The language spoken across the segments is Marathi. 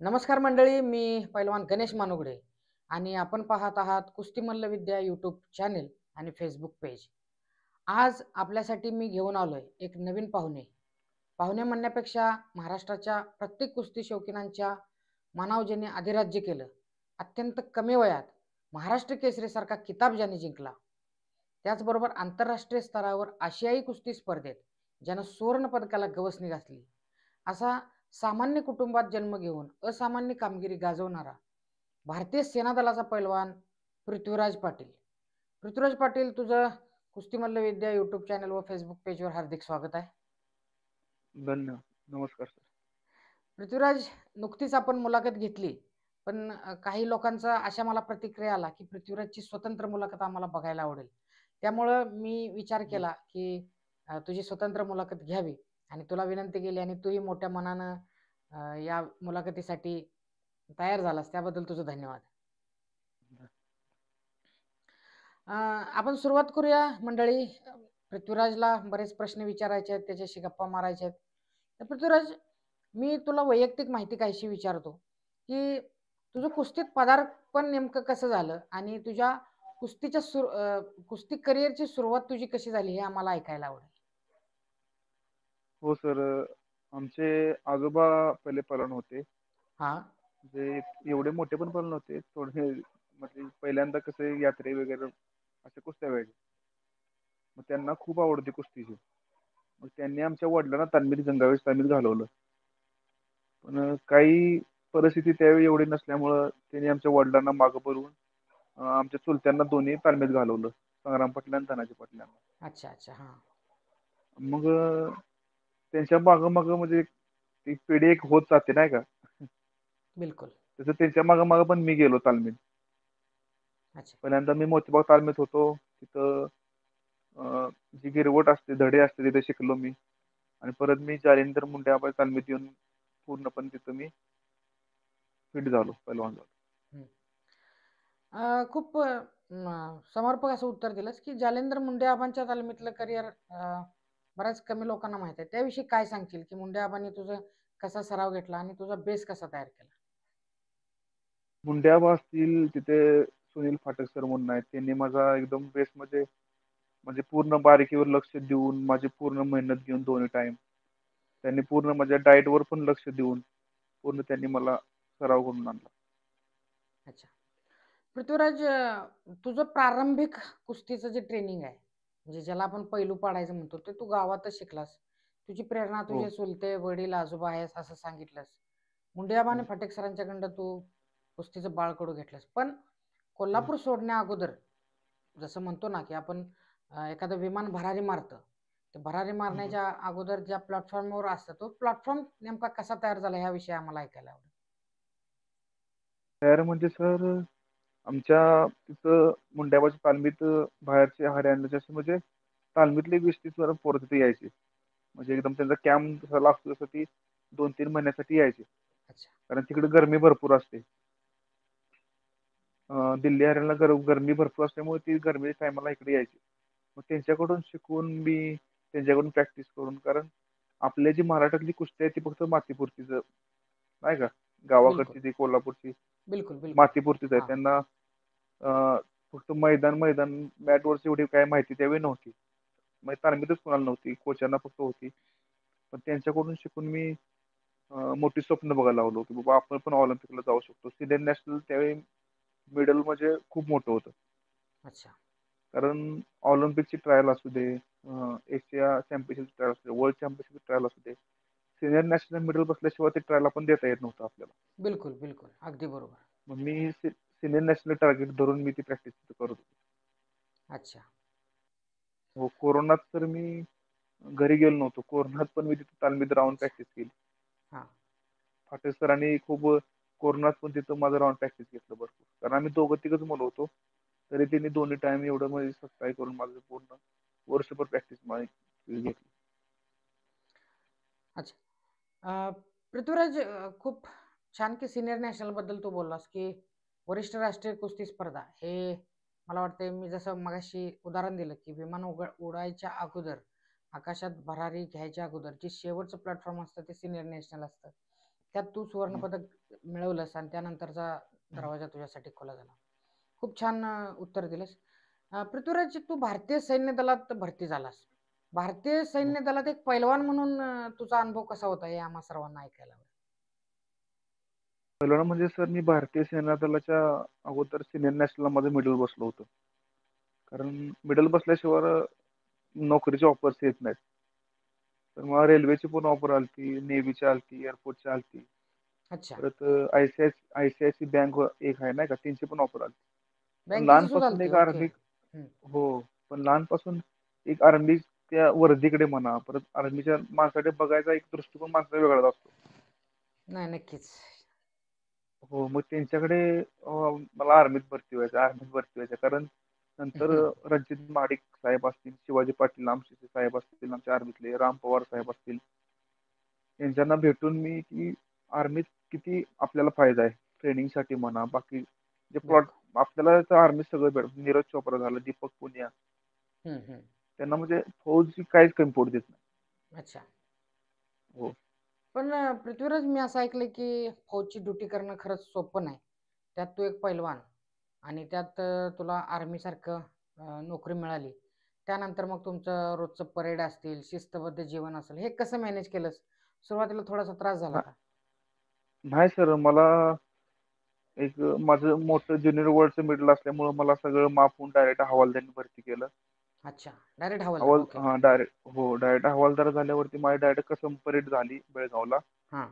नमस्कार मंडळी, मी पैलवान गणेश मानुगडे आणि आपण पाहत आहात कुस्ती मल्लविद्या यूट्यूब चॅनेल आणि फेसबुक पेज. आज आपल्यासाठी मी घेऊन आलोय एक नवीन पाहुणे. पाहुणे म्हणण्यापेक्षा महाराष्ट्राच्या प्रत्येक कुस्ती शौकीनांच्या मनावर ज्यांनी अधिराज्य केलं. अत्यंत कमी वयात महाराष्ट्र केसरीसारखा किताब ज्यांनी जिंकला. त्याचबरोबर आंतरराष्ट्रीय स्तरावर आशियाई कुस्ती स्पर्धेत ज्यानं सुवर्ण पदकाला गवसणी घातली. असा सामान्य कुटुंबात जन्म घेऊन असामान्य कामगिरी गाजवणारा भारतीय सेना दलाचा पैलवान पृथ्वीराज पाटील. पृथ्वीराज पाटील, तुझं कुस्ती मल्लविद्या यूट्यूब चॅनल व फेसबुक पेजवर हार्दिक स्वागत आहे. धन्यवाद. नमस्कार सर. पृथ्वीराज, नुकतीच आपण मुलाखत घेतली, पण काही लोकांचा अशा मला प्रतिक्रिया आला की पृथ्वीराजची स्वतंत्र मुलाखत आम्हाला बघायला आवडेल. त्यामुळं मी विचार हं. केला की तुझी स्वतंत्र मुलाखत घ्यावी आणि तुला विनंती केली आणि तूही मोठ्या मनानं या मुलाखतीसाठी तयार झालास, त्याबद्दल तुझं धन्यवाद. आपण सुरुवात करूया मंडळी. पृथ्वीराजला बरेच प्रश्न विचारायचे आहेत, त्याच्याशी गप्पा मारायच्या आहेत. तर पृथ्वीराज, मी तुला वैयक्तिक माहिती काहीशी विचारतो की तुझं कुस्तीत पदार्पण नेमकं कसं झालं आणि तुझ्या कुस्ती करिअरची सुरुवात तुझी कशी झाली हे आम्हाला ऐकायला आवडेल. हो सर. आमचे आजोबा पहिले पलवान होते. हा. जे एवढे मोठे पण पलवान नव्हते. थोडे म्हणजे पहिल्यांदा कसे यात्रे वगैरे असे कुस्त्या व्हायचे. मग त्यांना खूप आवड होती कुस्तीची. मग त्यांनी आमच्या वडिलांना गंगावेश तालमीत घालवलं. पण काही परिस्थिती त्यावेळी एवढी नसल्यामुळं त्यांनी आमच्या वडिलांना मागं पळून आमच्या चुलत्यांना दोन्ही तालमीत घालवलं. संग्राम पाटील आणि धनाजी पाटलांना. अच्छा अच्छा. हा. मग त्यांच्या मागं म्हणजे ती पिढी एक होत जाते नाही का. बिलकुल. तसं त्यांच्या मागं पण मी गेलो तालमीत. अच्छा. पहिल्यांदा मी मोतीबाग तालमीत होतो. तिथं जी गिरवट असते, धडे असते, तिथे शिकलो मी. आणि परत मी जालिंदर मुंडे तालमीत येऊन पूर्णपणे तिथं मी फिट झालो, पहिलवान झालो. हम्म. खूप समर्पक असं उत्तर दिलंस की जालेंद्र मुंडे आबांच्या तालमीतलं करिअर बऱ्याच कमी लोकांना माहित आहे. त्याविषयी काय सांगशील की मुंडे आबांनी तुझं कसा सराव घेतला आणि तुझा बेस कसा तयार केला? मुंडे असतील, तिथे सुनील फाटक सर म्हणून आहेत. त्यांनी माझा एकदम बेसमध्ये म्हणजे पूर्ण बारीकीवर लक्ष देऊन, माझी पूर्ण मेहनत घेऊन दोन्ही टाईम. त्यांनी पूर्ण माझ्या डाएटवर पण लक्ष देऊन पूर्ण त्यांनी मला सराव करून आणला. अच्छा. पृथ्वीराज, तुझं प्रारंभिक कुस्तीचं जे ट्रेनिंग आहे, म्हणजे ज्याला आपण पैलू पाडायचं म्हणतो, ते तू गावातच शिकलास. तुझी प्रेरणा हो. तुझे चुलते वडील आजोबा आहेस असं सांगितलंस. मुंडेआबा आणि हं. फटेक सरांच्याकडं तू कुस्तीचं बाळकडू घेतलंस. पण हं. कोल्हापूर सोडण्या अगोदर, जसं म्हणतो ना की आपण एखादं विमान भरारी मारतं, ते भरारी हं. मारण्याच्या अगोदर ज्या प्लॅटफॉर्मवर असतं, तो प्लॅटफॉर्म नेमका कसा तयार झाला ह्याविषयी आम्हाला ऐकायला आवडेल. तयार म्हणजे सर, आमच्या तिथं मुंड्याबाच्या तालमीत बाहेरचे हरियाणाचे असे म्हणजे तालमीतले 20-30 पोरं तिथे यायचे. म्हणजे एकदम त्यांचा कॅम्प झाला असतो तसं ती 2-3 महिन्यासाठी यायचे. अच्छा. कारण तिकडे गरमी भरपूर असते. दिल्ली, हरियाणाला गरमी भरपूर असल्यामुळे ती गरमीच्या टायमाला इकडे यायची. मग त्यांच्याकडून शिकून मी त्यांच्याकडून प्रॅक्टिस करून, कारण आपली जी महाराष्ट्रातली कुस्ती आहे ती फक्त मातीपुरतीच नाही का. बिलकुल गावाकडची ती कोल्हापूरची बिलकुल बिलकुल. मातीपुरतीच आहे. हां. त्यांना फक्त मैदान मॅटवरची एवढी काही माहिती त्यावेळी नव्हती. मग तालमीतच कोणाला नव्हती. कोचांना फक्त होती. पण त्यांच्याकडून शिकून मी मोठी स्वप्न बघायला लागलो, की बाबा आपण पण ऑलिम्पिकला जाऊ शकतो. सिनियर नॅशनल त्यावेळी मेडल म्हणजे खूप मोठं होतं. अच्छा. कारण ऑलिम्पिकची ट्रायल असू दे, एशिया चॅम्पियनशिपची ट्रायल असू दे, वर्ल्ड चॅम्पियनशिपची ट्रायल असू दे, सिनियर नॅशनल मेडल बसल्याशिवाय ते ट्रायल आपण देता येत नव्हतं आपल्याला. बिलकुल बिलकुल. अगदी बरोबर. मग मी सिनियर नॅशनल टार्गेट धरून मी ती प्रॅक्टिस करत होतो. अच्छा. हो, कोरोनात तर मी घरी गेलो नव्हतो. कोरोनात पण मी तिथे तालमीत राहून अच्छा. प्रॅक्टिस केली. हां. फाटे सरांनी खूप कोरोनात पण तिथं माझं राहून प्रॅक्टिस घेतलं भरपूर. कारण आम्ही दोघं तिघंच मुलं होतो. तरी त्यांनी दोन्ही टाईम एवढं म्हणजे सफाई करून माझं पूर्ण वर्षभर प्रॅक्टिस माझी घेतली. अच्छा. पृथ्वीराज, खूप छान की सीनियर नॅशनलबद्दल तू बोललास की वरिष्ठ राष्ट्रीय कुस्ती स्पर्धा हे मला वाटते, मी जसं मगाशी उदाहरण दिलं की विमान उडायच्या अगोदर, आकाशात भरारी घ्यायच्या अगोदर जे शेवटचं प्लॅटफॉर्म असतं ते सीनियर नॅशनल असतं. त्यात तू सुवर्ण हं. पदक मिळवलंस आणि त्यानंतरचा दरवाजा तुझ्यासाठी खुला झाला. खूप छान उत्तर दिलंस. पृथ्वीराज, तू भारतीय सैन्य दलात भरती झालास. भारतीय हो. सैन्य दलात एक पैलवान म्हणून तुझा अनुभव कसा होता हे आम्हा सर्वांना ऐकायला आवडेल. पहिलं म्हणजे सर मी भारतीय सेना दलाच्या अगोदर सिनियर नॅशनलला माझं मेडल बसलो होतं. कारण मेडल बसल्याशिवाय नोकरीचे ऑफर्स येत नाहीत. तर मला रेल्वेची पण ऑफर आलती, नेव्हीची आलती, एअरफोर्सची आलती. अच्छा. परत आय-सी-आय-सी बँक एक आहे नाही का, त्यांची पण ऑफर आलती. पण बँकेची सुद्धा लहानपासून आलती. एक ओके. आर्मी हो. पण लहानपासून एक आर्मीच्या वर्दीकडे म्हणा, परत आर्मीच्या माणसाकडे बघायचा एक दृष्टिकोन माणसाचा वेगळाच असतो. नाही, नक्कीच. हो, मग त्यांच्याकडे मला आर्मीत भरती व्हायचं. कारण नंतर रणजित महाडिक साहेब असतील, शिवाजी पाटील आमचे साहेब असतील, आमच्या आर्मीतले राम पवार साहेब असतील, यांच्यांना भेटून मी की आर्मीत किती आपल्याला फायदा आहे. ट्रेनिंगसाठी म्हणा, बाकी जे प्लॉट बिलकुल. आपल्याला तर आर्मीत सगळं भेटतं. नीरज चोप्रा झालं, दीपक पुनिया, हं, हं. त्यांना म्हणजे फौज काहीच कमी पडू देत नाही. अच्छा. हो. पण पृथ्वीराज, मी असं ऐकलंय की फौजची ड्युटी करणं खरंच सोपं नाही. त्यात तू एक पैलवान आणि त्यात तुला आर्मीसारखं नोकरी मिळाली. त्यानंतर मग तुमचं रोजचं परेड असतील, शिस्तबद्ध जीवन असेल, हे कसं मॅनेज केलंस? सुरुवातीला थोडासा त्रास झाला ना का? नाही सर, मला एक माझं मोठं ज्युनियर वर्ल्डचं मेडल असल्यामुळं मला सगळं माफ होऊन डायरेक्ट हवालदाराने भरती केलं. अच्छा. डायरेक्ट हवालदार. ओके. डायरेक्ट हवालदार झाल्यावरती माझी डायरेक्ट कसम परेड झाली बेळगावला. हां.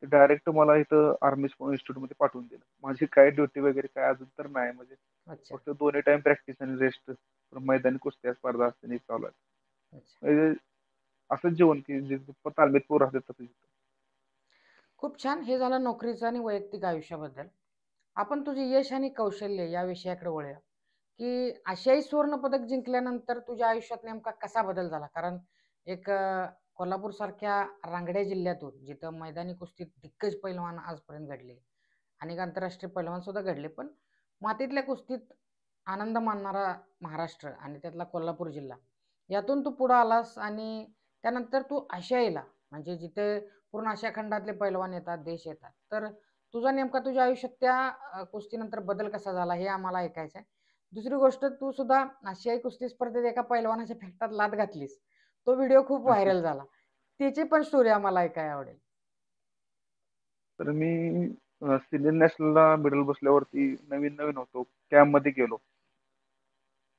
डायरेक्ट मला इथं आर्मी इन्स्टिट्यूटमध्ये पाठवून दिलं. माझी काय ड्युटी वगैरे काय अजून तर नाही. म्हणजे अच्छा. फक्त दोन्ही टाईम प्रॅक्टिस आणि रेस्ट. मैदानी कुस्त्या स्पर्धा असते आणि चालू आहे. अच्छा. म्हणजे असंच जीवन की जे तालमीत पोरं असतात तसं. खूप छान. हे झालं नोकरीचं आणि वैयक्तिक आयुष्याबद्दल. आपण तुझे यश आणि कौशल्य या विषयाकडे वळूया, की आशियाई सुवर्ण पदक जिंकल्यानंतर तुझ्या आयुष्यात नेमका कसा बदल झाला? कारण एक कोल्हापूरसारख्या रांगड्या जिल्ह्यातून जिथं मैदानी कुस्तीत दिग्गज पैलवान आजपर्यंत घडले, अनेक आंतरराष्ट्रीय पैलवान सुद्धा घडले, पण मातीतल्या कुस्तीत आनंद मानणारा महाराष्ट्र आणि त्यातला कोल्हापूर जिल्हा, यातून तू पुढं आलास आणि त्यानंतर तू आशियाईला, म्हणजे जिथे पूर्ण आशिया खंडातले पैलवान येतात, देश येतात. तर तुझा नेमका तुझ्या आयुष्यात त्या कुस्तीनंतर बदल कसा झाला हे आम्हाला ऐकायचं आहे. दुसरी गोष्ट, तू सुद्धा आशियाई कुस्ती स्पर्धेत एका पैलवानाच्या फेकटात लाथ घातलीस. तो व्हिडिओ खूप व्हायरल झाला. त्याची पण स्टोरी आम्हाला ऐकायला आवडेल. तर मी सिनियर नॅशनलला मेडल बसल्यावरती नवीन होतो. कॅम्पमध्ये गेलो.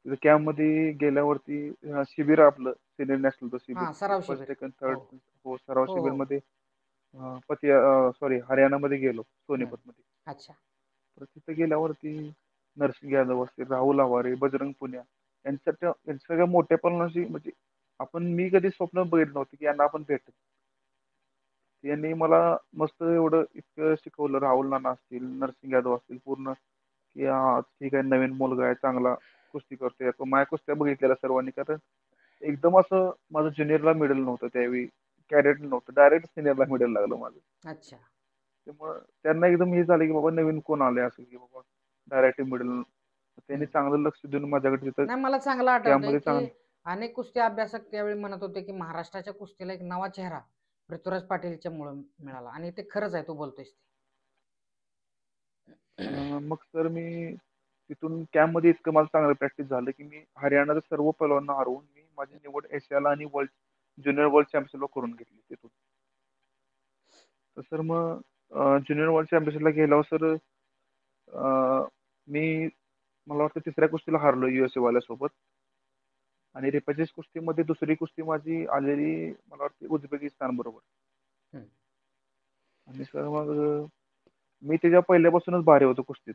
तिथे कॅम्पमध्ये गेल्यावरती शिबिर आपलं सिनियर नॅशनलचं शिबिर. हां, सराव फर्स्ट, शिबिर. सेकंड, हो. थर्ड हो, सराव हो, हो. शिबिरमध्ये हरियाणामध्ये गेलो, हं. सोनीपतमध्ये. अच्छा. तर तिथे गेल्यावरती नरसिंग यादव असतील, राहुल आवारे, बजरंग पुनिया यांच्या सगळ्या मोठ्या पलवानांशी म्हणजे मी कधी स्वप्न बघितलं नव्हतं की यांना आपण भेटू. यांनी मला मस्त एवढं इतकं शिकवलं. राहुल नाना असतील, नरसिंग यादव असतील पूर्ण, की हां, ठीक आहे नवीन मुलगा आहे, चांगला कुस्ती करतोय. तो माझ्या कुस्त्या बघितलेल्या सर्वांनी. कारण एकदम असं माझं ज्युनियरला मेडल नव्हतं त्यावेळी, कॅडेट नव्हतं. डायरेक्ट सिनियरला मेडल लागलं माझं. अच्छा. त्यामुळं त्यांना एकदम हे झालं, की बाबा नवीन कोण आलंय असं, की बाबा डायरेक्ट मेडल. त्यांनी हं. चांगलं लक्ष देऊन माझ्याकडे तिथं नाही, मला चांगलं आठवतंय, कॅम्पमध्ये की चांगलं. अनेक कुस्ती अभ्यासक त्यावेळी म्हणत होते, की महाराष्ट्राच्या कुस्तीला एक नवा चेहरा पृथ्वीराज पाटीलच्यामुळं मिळाला आणि ते खरंच आहे, तू बोलतोयस ते. मग सर मी तिथून कॅम्पमध्ये इतकं मला चांगलं प्रॅक्टिस झालं, की मी हरियाणाच्या सर्व पैलवानांना हरवून मी माझी निवड एशियाला आणि ज्युनियर वर्ल्ड चॅम्पियनशिपला करून घेतली तिथून. तर सर मग ज्युनियर वर्ल्ड चॅम्पियनशिपला गेल्यावर सर मी मला वाटतं तिसऱ्या कुस्तीला हारलो USA वाल्यासोबत. आणि रेपेचेस कुस्तीमध्ये दुसरी कुस्ती माझी आलेली मला वाटते उझबेकिस्तान बरोबर. हं. आणि सर मग मी त्याच्या पहिल्यापासूनच भारी होतो कुस्तीत.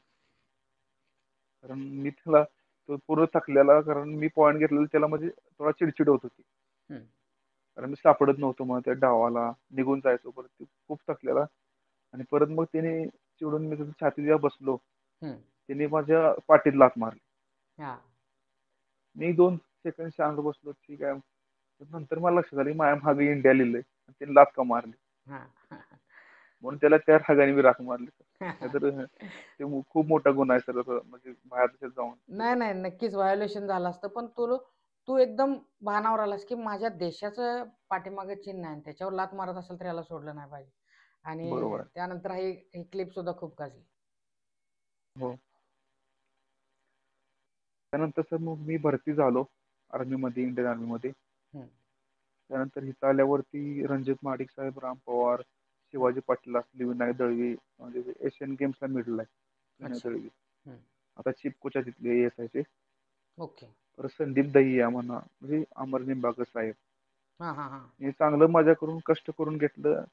कारण मी तो पूर्ण थकलेला, कारण मी पॉईंट घेतलेला त्याला म्हणजे थोडा चिडचिड होत होती. हं. कारण मी सापडत नव्हतो मग त्या डावाला, निघून जायचो परत. ते खूप थकलेला. आणि परत मग त्याने चिडून मी त्याच्या छातीत जेव्हा बसलो, हं. त्याने माझ्या पाठीत लाथ मारली. हां. मी 2 सेकंड शांत बसलो, ठीक आहे. नंतर मला लक्षात आलं, माझ्या मागे इंडिया लिहिलंय आणि त्याने लाथ का मारली. हां. म्हणून त्याला त्या रागाने मी राख मारली. नाहीतर ते खूप मोठा गुन्हा आहे सर, असं म्हणजे बाहेर देशात जाऊन हे नाही, करणं. नाही. नक्कीच व्हायोलेशन झालं असतं. पण तू तू एकदम भानावर आलास, की माझ्या देशाचं पाठीमागे चिन्ह आहे आणि त्याच्यावर लाथ मारत असेल तर याला सोडलं नाही पाहिजे. आणि बरोबर आहे. त्यानंतर ही क्लिप सुद्धा खूप गाजली. हो. त्यानंतर सर मग मी भरती झालो आर्मीमध्ये, इंडियन आर्मीमध्ये. हम्म, त्यानंतर इथं आल्यावरती रणजित महाडिक साहेब, राम पवार, हम्म, शिवाजी पाटील असले, विनायक दळवी, म्हणजे एशियन गेम्सला मिडल आहे विनायक अच्छा. दळवी. हम्म, आता चिफ कोच आहे तिथले ASI. ओके. परत संदीप दहिया म्हणा, म्हणजे अमर निंबाळकर साहेब. हां हां हां. हे चांगलं माझ्या करून कष्ट करून घेतलं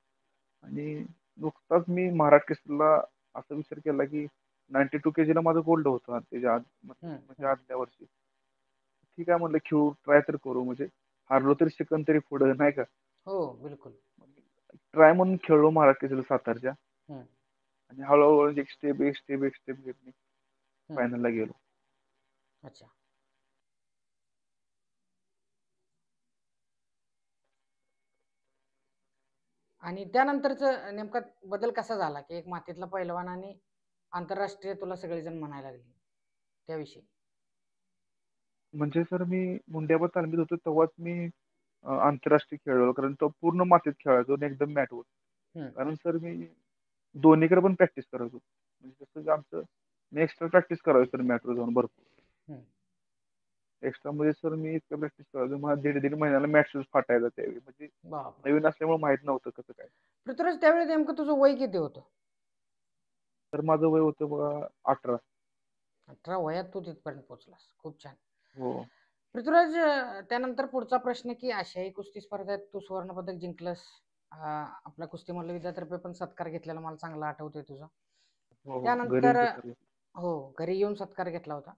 आणि नुकताच मी महाराष्ट्र केसरीला असा विचार केला की 92 kg ला माझं गोल्ड होतं त्याच्या हम्म, म्हणजे हम्म. आदल्या वर्षी. ठीक आहे म्हणलं, खेळू, ट्राय तर करू, म्हणजे हारलो तरी शिकन तरी पुढं, नाही का. हो, बिलकुल. ट्राय म्हणून खेळलो महाराष्ट्र केसरी सातारच्या. हम्म, आणि हळूहळू एक स्टेप एक स्टेप एक स्टेप घेत मी हम्म. फायनलला गेलो. अच्छा. आणि त्यानंतरचं नेमका बदल कसा झाला की एक मातीतला पैलवान आणि आंतरराष्ट्रीय तुला सगळेजण म्हणायला लागले त्याविषयी? म्हणजे सर मी मुंड्यावर तालमीत होतो तेव्हाच मी आंतरराष्ट्रीय खेळलो, कारण तो पूर्ण मातीत खेळायचो आणि एकदम मॅटवर. हम्म, कारण सर मी दोन्हीकडे पण प्रॅक्टिस करायचो. म्हणजे जसं की आमचं मी एक्स्ट्रा प्रॅक्टिस करायचो सर मॅटवर जाऊन भरपूर. हम्म. एक्स्ट्रा मध्ये सर मी इतकं प्रॅक्टिस करायचो, मला दीड दीड महिन्याला मॅट शूज फाटायचा त्यावेळी. म्हणजे बाप. नवीन असल्यामुळे माहित नव्हतं कसं काय. पृथ्वीराज, त्यावेळी नेमकं तुझं वय किती होतं? तर माझं वय होतं बघा 18. 18 वयात तू तिथपर्यंत पोहोचलास, खूप छान. हो. पृथ्वीराज, त्यानंतर पुढचा प्रश्न की आशियाई कुस्ती स्पर्धेत तू सुवर्ण पदक जिंकलंस. आपल्या कुस्ती मल्ल विद्यातर्फे पण सत्कार घेतलेला मला चांगला आठवतोय तुझा. हो हो, घरी त्यानंतर येऊन सर. हो, घरी येऊन सत्कार घेतला होता.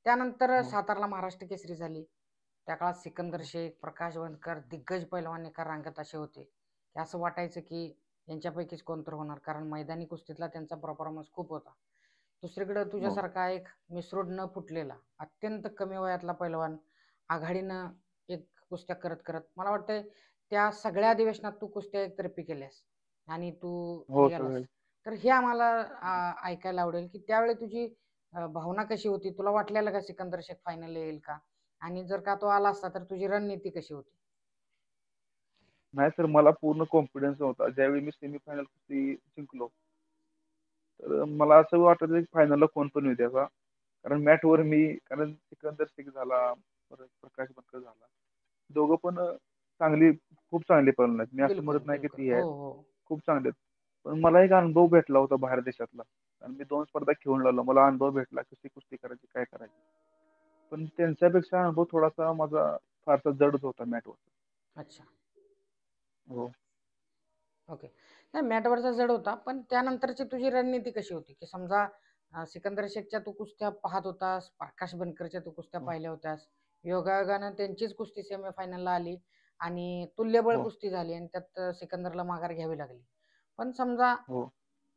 त्यानंतर हो सातारला महाराष्ट्र केसरी झाली. त्या काळात सिकंदर हो शेख, प्रकाश वनकर दिग्गज पैलवान एका रांगेत असे होते की असं वाटायचं की यांच्यापैकीच कोणतर होणार, कारण मैदानी कुस्तीतला त्यांचा परफॉर्मन्स खूप होता. दुसरीकडे हो. तुझ्यासारखा एक मिसरूड न फुटलेला अत्यंत कमी वयातला पैलवान आघाडीनं एक कुस्त्या करत करत, मला वाटतंय त्या सगळ्या अधिवेशनात तू कुस्त्या एकतर्फी केल्यास आणि तू हो निघालास. सर. तर हे आम्हाला ऐकायला आवडेल की त्यावेळी तुझी भावना कशी होती? तुला वाटलेलं का सिकंदर शेख फायनल येईल का? आणि जर का तो आला असता तर तुझी रणनीती कशी होती? नाही सर, मला पूर्ण कॉन्फिडन्स होता ज्यावेळी मी सेमीफायनल कुस्ती जिंकलो. तर मला असं वाटत की फायनलला कोण पण येऊ द्यावा. कारण मॅटवर मी, कारण सिकंदर शेख झाला, परत प्रकाश बनकर झाला, दोघं पण चांगली, खूप चांगली पळून आहेत. मी असं बिलकुल म्हणत नाही की बिलकुल, ती हो आहेत, हो. खूप चांगले आहेत. पण मला एक अनुभव भेटला होता बाहेर देशातला. आणि मी 2 स्पर्धा खेळून आलो, मला अनुभव भेटला कशी कुस्ती करायची, काय करायची. पण त्यांच्यापेक्षा अनुभव थोडासा माझा फारसा जडच होता मॅटवर. अच्छा. हो. ओके. नाही, मॅटवरचा जड होता, पण त्यानंतरची तुझी रणनीती कशी होती? की समजा सिकंदर शेखच्या तू कुस्त्या पाहत होतास, प्रकाश बनकरच्या तू कुस्त्या हो पाहिल्या होत्यास. योगायोगानं त्यांचीच कुस्ती सेमीफायनलला आली आणि तुल्यबळ हो कुस्ती झाली आणि त्यात सिकंदरला माघार घ्यावी लागली. पण समजा हो.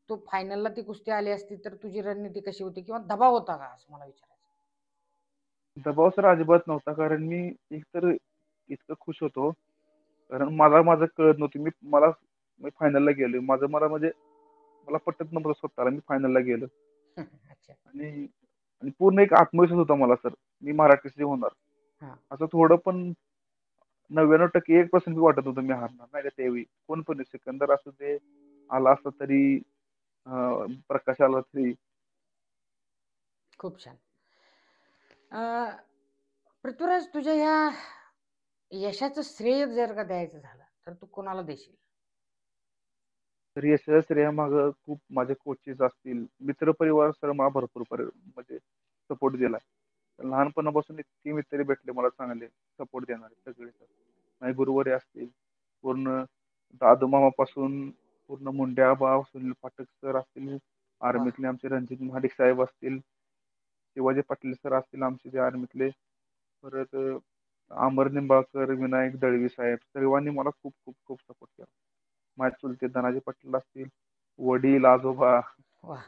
तू फायनलला ती कुस्ती आली असती तर तुझी रणनीती कशी होती किंवा दबाव होता का, असं मला विचारायचं? दबाव सर अजिबात नव्हता, कारण मी एकतर इतकं खुश होतो, कारण मला माझं कळत नव्हतं. मी फायनलला गेलो. मला म्हणजे मला पटत नव्हतं स्वतःला, मी फायनलला गेलो. अच्छा. आणि आणि पूर्ण एक आत्मविश्वास होता मला सर, मी महाराष्ट्र केसरी होणार. हां. असं थोडं पण 99% 1% बी वाटत होतं मी हारणार नाही का त्यावेळी. कोण पण येऊ, सिकंदर असू दे, आला असला तरी, प्रकाश आला तरी. खूप छान. अ, पृथ्वीराज, तुझ्या ह्या यशाचं श्रेय जर का द्यायचं झालं तर तू कोणाला देशील? तर यशाचं श्रेयामागं खूप माझे कोचेस असतील, मित्रपरिवार सर मला भरपूर म्हणजे सपोर्ट दिलाय. लहानपणापासून इतके मित्र भेटले मला चांगले, सपोर्ट देणारे सगळे सर. माझे गुरुवर्य असतील, पूर्ण दादू मामापासून पूर्ण मुंड्या आबा, सुनील पाठक सर असतील, वा. आर्मीतले आमचे रणजित महाडिक साहेब असतील, शिवाजी पाटील सर असतील आमचे जे आर्मीतले, परत अमर निंबाळकर, विनायक दळवी साहेब, सर्वांनी मला खूप खूप खूप सपोर्ट केला. माझे चुलते धनाजी पाटील असतील, वडील, आजोबा. वा.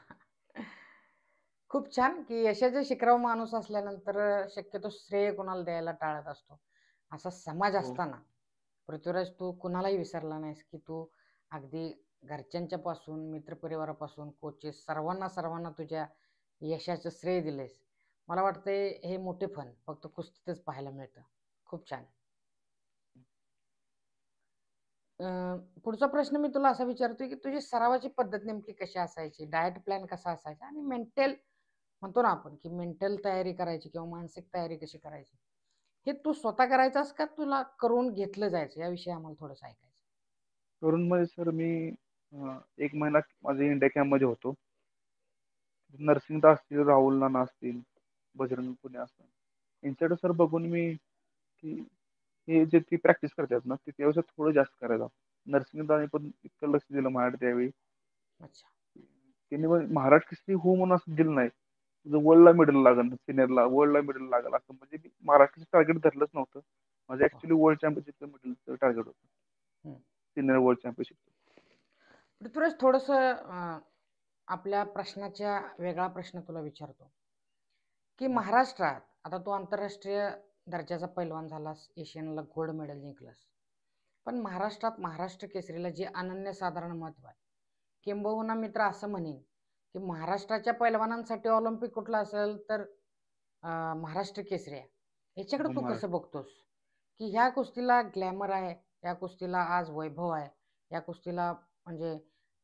खूप छान की यशाच्या शिखरावर माणूस असल्यानंतर शक्यतो श्रेय कोणाला द्यायला टाळत असतो. असा समाज हो असताना पृथ्वीराज, तू कुणालाही विसरला नाहीस की तू अगदी घरच्यांच्या पासून, मित्रपरिवारापासून, कोचेस, सर्वांना सर्वांना तुझ्या यशाचं श्रेय दिलेस. मला वाटतंय हे मोठे फन फक्त कुस्तीतच पाहायला मिळतं. खूप छान. अ, पुढचा प्रश्न मी तुला असा विचारतोय, की तुझी सरावाची पद्धत नेमकी कशी असायची? डायट प्लॅन कसा असायचा? आणि मेंटल म्हणतो ना आपण, की मेंटल तयारी करायची किंवा मानसिक तयारी कशी करायची? हे तू स्वतः करायचास का तुला करून घेतलं जायचं? याविषयी आम्हाला थोडंसं ऐकायचं. तरुण मध्ये सर मी 1 महिना माझे इंडिया कॅम्पमध्ये होतो. नर्सिंगला असतील, राहुल नाना असतील, बजरंग पुणे असतील. यांच्याकडे सर बघून मी की हे जे ती प्रॅक्टिस करतात ना, ते त्यापेक्षा थोडं जास्त करायला. नर्सिंगला पण इतकं लक्ष दिलं माझ्याकडे त्यावेळी. अच्छा. त्यांनी मग महाराष्ट्र केसरी हो म्हणून असं दिलं नाही. तुझं वर्ल्डला मेडल लागेल, सिनियरला वर्ल्डला मेडल लागेल असं म्हणजे मी महाराष्ट्राचं टार्गेट धरलंच नव्हतं. माझं वा. ऍक्च्युली वर्ल्ड चॅम्पियनशिपचं मेडलचं टार्गेट होतं. हं. Senior world championship. पृथ्वीराज, थोडंसं आपल्या प्रश्नाच्या वेगळा प्रश्न तुला विचारतो, की महाराष्ट्रात आता तू आंतरराष्ट्रीय दर्जाचा पैलवान झालास, एशियनला गोल्ड मेडल जिंकलास. पण महाराष्ट्रात महाराष्ट्र केसरीला जे अनन्यसाधारण महत्व आहे, किंबहुना मित्र असं म्हणेन, की महाराष्ट्राच्या पैलवानांसाठी ऑलिम्पिक कुठलं असेल तर महाराष्ट्र केसरी आहे. याच्याकडे तू कसं बघतोस, की ह्या कुस्तीला ग्लॅमर आहे, या कुस्तीला आज वैभव आहे, या कुस्तीला म्हणजे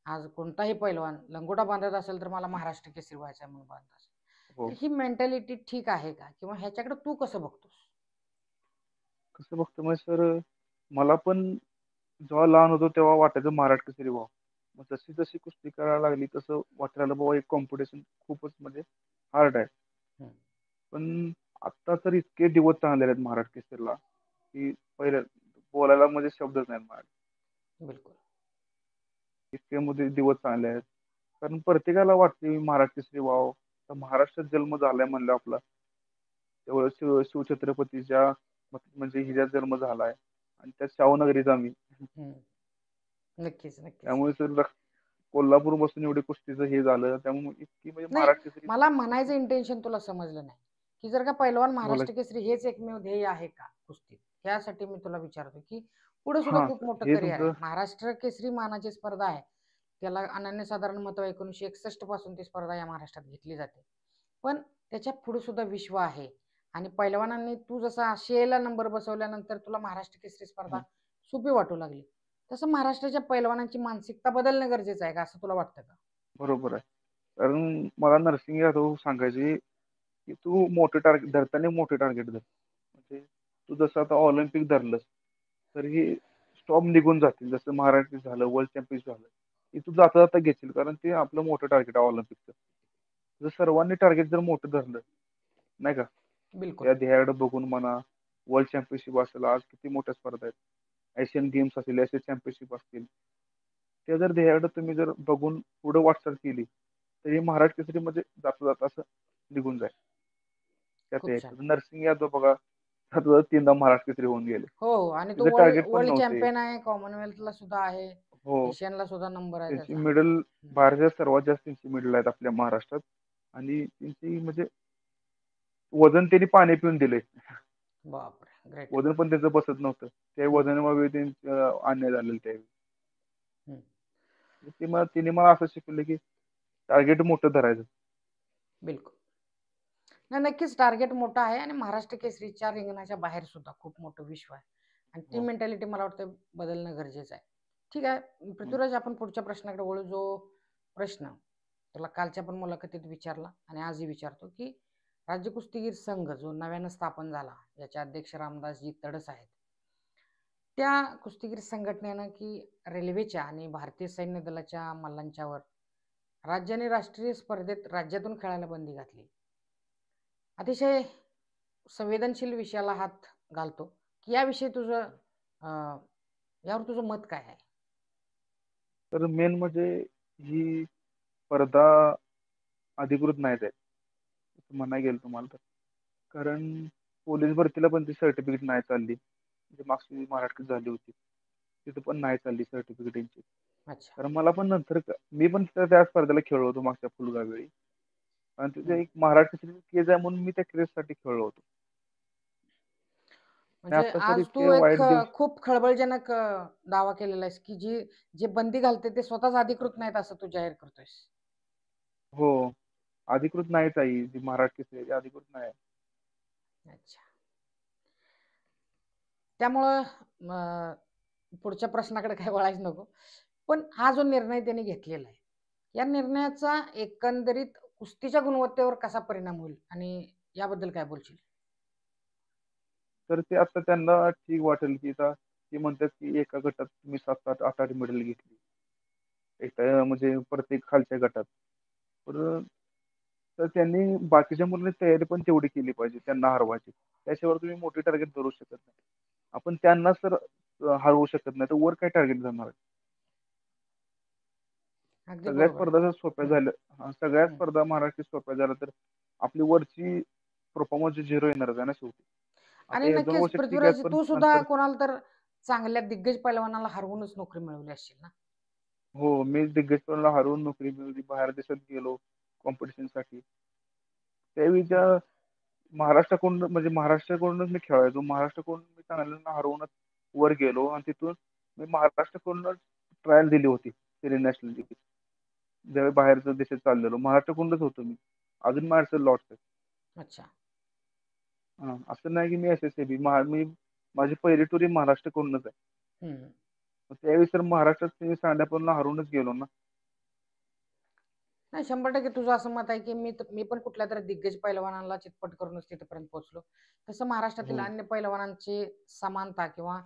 आज कोणताही पैलवान लंगोटा बांधत असेल तर मला महाराष्ट्र केसरी व्हायचं आहे म्हणून बांधत असेल. तर हो. ही मेंटॅलिटी ठीक आहे का? किंवा ह्याच्याकडे तू कसं बघतोस? कसं बघतो मग सर, मला पण जेव्हा लहान होतो तेव्हा वाटायचं महाराष्ट्र केसरी व्हावं. मग जशी जशी कुस्ती करायला लागली तसं वाटायला बाबा एक कॉम्पिटिशन खूपच म्हणजे हार्ड आहे. हं. पण आता तर इतके दिवस चांगले आहेत महाराष्ट्र केसरीला की पहिले बोलायला म्हणजे शब्दच नाही माझ्याकडे. बिलकुल. इतके मध्ये दिवस चांगले आहेत. कारण प्रत्येकाला वाटते मी महाराष्ट्र केसरी व्हावं. तर महाराष्ट्रात जन्म झालाय म्हणलं आपला. तेवढं शिवछत्रपतीच्या म्हणजे हिच्यात जन्म झालाय आणि त्या शाहूनगरीचा मी. हं. नक्कीच, नक्कीच. त्यामुळे सर कोल्हापूर पासून एवढी कुस्तीचं हे झालं त्यामुळे इतकी म्हणजे नाही, महाराष्ट्र केसरी मला कुस्ती. म्हणायचं इंटेन्शन तुला समजलं नाही, की जर का पैलवान बोला महाराष्ट्र की. केसरी हेच एकमेव ध्येय आहे का कुस्तीत? त्यासाठी मी तुला विचारतो, की पुढे सुद्धा हा खूप सर मोठं हे करिअर आहे. तुमचं. महाराष्ट्र केसरी मानाची स्पर्धा आहे. त्याला अनन्यसाधारण महत्त्व 1961 पासून ती स्पर्धा या महाराष्ट्रात घेतली जाते. पण त्याच्या पुढे सुद्धा विश्व आहे आणि पैलवानांनी तू जसा शेला नंबर बसवल्यानंतर तुला महाराष्ट्र केसरी स्पर्धा हं, सोपी वाटू लागली. तसं महाराष्ट्राच्या पैलवानांची मानसिकता बदलणं गरजेचं आहे का, असं तुला वाटतं का? बरोबर आहे. कारण मला नरसिंग यादव सांगायचे की तू मोठे टार्गेट धरताना मोठे टार्गेट धर. म्हणजे तू जसं आता ऑलिम्पिक धरलंस तर हे स्टॉप निघून जातील. जसं महाराष्ट्र झालं, वर्ल्ड चॅम्पियनशिप झालं. हे तू जाता जाता घेशील कारण ते आपलं मोठं टार्गेट आहे ऑलिम्पिकचं. जर सर्वांनी टार्गेट जर मोठं धरलं नाही का, बिलकुल. त्या ध्येयाकडे बघून म्हणा, वर्ल्ड चॅम्पियनशिप असेल, आज किती मोठ्या स्पर्धा आहेत. एशियन गेम्स असतील, एशियन चॅम्पियनशिप असतील. त्या जर ध्येयाकडे तुम्ही जर बघून पुढे वाटचाल केली, तर हे महाराष्ट्र केसरीमध्ये जाता जाता असं निघून जाईल. त्यात खूप एक छान. नरसिंग यादव बघा, सतत 3दा महाराष्ट्र केसरी होऊन गेले. हो, हो. आणि तो त्याचं वर्ल्ड टार्गेट पण वर्ल्ड नव्हते. चॅम्पियन आहे, कॉमनवेल्थला सुद्धा आहे, हो. एशियनला सुद्धा नंबर आहे त्यांची त्याचा. मेडल हं. भारतात सर्वात जास्त त्यांची मेडल आहेत आपल्या महाराष्ट्रात. आणि त्यांची म्हणजे वजन त्यांनी पाणी पिऊन दिलंय. बापरे! ग्रेट. वजन पण त्याचं बसत नव्हतं. त्या हं, वजनामुळे त्यांचं अन्याय झालेलं त्यावेळी. हं. तिने मला असं शिकवलं की टार्गेट मोठं धरायचं. बिलकुल. नाही, नक्कीच टार्गेट मोठं आहे आणि महाराष्ट्र केसरीच्या रिंगणाच्या बाहेर सुद्धा खूप मोठं विश्व आहे आणि ती हो. मेंटॅलिटी मला वाटतं बदलणं गरजेचं आहे. ठीक आहे, हं. पृथ्वीराज, आपण पुढच्या प्रश्नाकडे वळू. जो प्रश्न तुला कालच्या पण मुलाखतीत विचारला आणि आजही विचारतो, की राज्य कुस्तीगीर संघ जो नव्यानं स्थापन झाला, याचे अध्यक्ष रामदासजी तडस आहेत. त्या कुस्तीगीर संघटनेनं की रेल्वेच्या आणि भारतीय सैन्य दलाच्या मल्लांच्यावर राज्य आणि राष्ट्रीय स्पर्धेत राज्यातून खेळायला बंदी घातली. अतिशय संवेदनशील विषयाला हात घालतो, की याविषयी तुझं अं, यावर तुझं मत काय आहे? तर मेन म्हणजे ही स्पर्धा अधिकृत नाहीच आहे. असं म्हणायला गेलं तुम्हाला तर. कारण पोलीस भरतीला पण ती सर्टिफिकेट नाही चालली. म्हणजे मागची महाराष्ट्रात झाली होती. तिथं पण नाही चालली सर्टिफिकेट यांची. अच्छा. कारण मला पण नंतर मी पण त्या स्पर्धेला खेळलो होतो मागच्या फुलगा वेळी. आणि तिथे हं. एक महाराष्ट्र केज आहे म्हणून मी त्या क्रेजसाठी खेळलो होतो. आणि म्हणजे आता सर आज इतके तू एक वाईट दिवस. खूप खळबळजनक दावा केलेला आहेस, की जे बंदी घालते ते स्वतःच अधिकृत नाहीत असं तू जाहीर करतोयस. हो. अधिकृत नाहीच आहे. जी महाराष्ट्र केसरी आहे, ती अधिकृत नाही आहे. अच्छा. त्यामुळं पुढच्या प्रश्नाकडे काही वळायचं नको. पण हा जो निर्णय त्यांनी घेतलेला आहे, या निर्णयाचा एकंदरीत कुस्तीच्या गुणवत्तेवर कसा परिणाम होईल आणि याबद्दल काय बोलशील? तर ते आता त्यांना ठीक वाटेल, की आता ते म्हणतात, की एका गटात तुम्ही 7-8, 8-8 मेडल घेतली. एका म्हणजे प्रत्येक खालच्या गटात. तर तर त्यांनी बाकीच्या मुलांनी तयारी पण तेवढी केली पाहिजे त्यांना हरवायची. त्याशिवाय तुम्ही मोठे टार्गेट धरू शकत नाही. आपण त्यांनाच तर हरवू शकत नाही, तर वर काय टार्गेट धरणार आहे? अगदी सगळ्या बरोबर आहे. स्पर्धा जर सोप्या हं, झाल्या सगळ्या हं. स्पर्धा महाराष्ट्रात सोप्या झाल्या, तर आपली वरची परफॉर्मन्स झिरो येणारच आहे ना शेवटी. आता आणि 1-2 नक्कीच वर्ष ठीक आहे, पृथ्वीराज, पण तू सुद्धा नंतर कोणाला तर चांगल्या दिग्गज पैलवानाला हरवूनच नोकरी मिळवली असशील ना? हो, मी दिग्गजपणाला हरवून नोकरी मिळवली. बाहेर देशात गेलो कॉम्पिटिशनसाठी. त्यावेळी महाराष्ट्राकडून म्हणजे महाराष्ट्राकडूनच मी खेळायचो. महाराष्ट्राकडून मी चांगल्यानं हरवूनच वर गेलो आणि तिथून मी महाराष्ट्राकडूनच ट्रायल दिली होती सिनियर नॅशनलची. ज्यावेळी बाहेरच्या देशात चाललेलो. महाराष्ट्राकडूनच होतो मी. अजून माझ्याकडे लॉट्स आहेत. अच्छा. असं नाही की मी एस-एस-सी-बी माझी पहिली टुरी महाराष्ट्राकडूनच आहे. हं. मग त्यावेळी तर महाराष्ट्रात मी सांड्यापनला हरवूनच गेलो ना. नाही, 100% तुझं असं मत आहे, की मी पण कुठल्यातरी दिग्गज पैलवानाला चितपट करूनच तिथपर्यंत पोहोचलो. तसं महाराष्ट्रातील हो. अन्य पैलवानांची समानता किंवा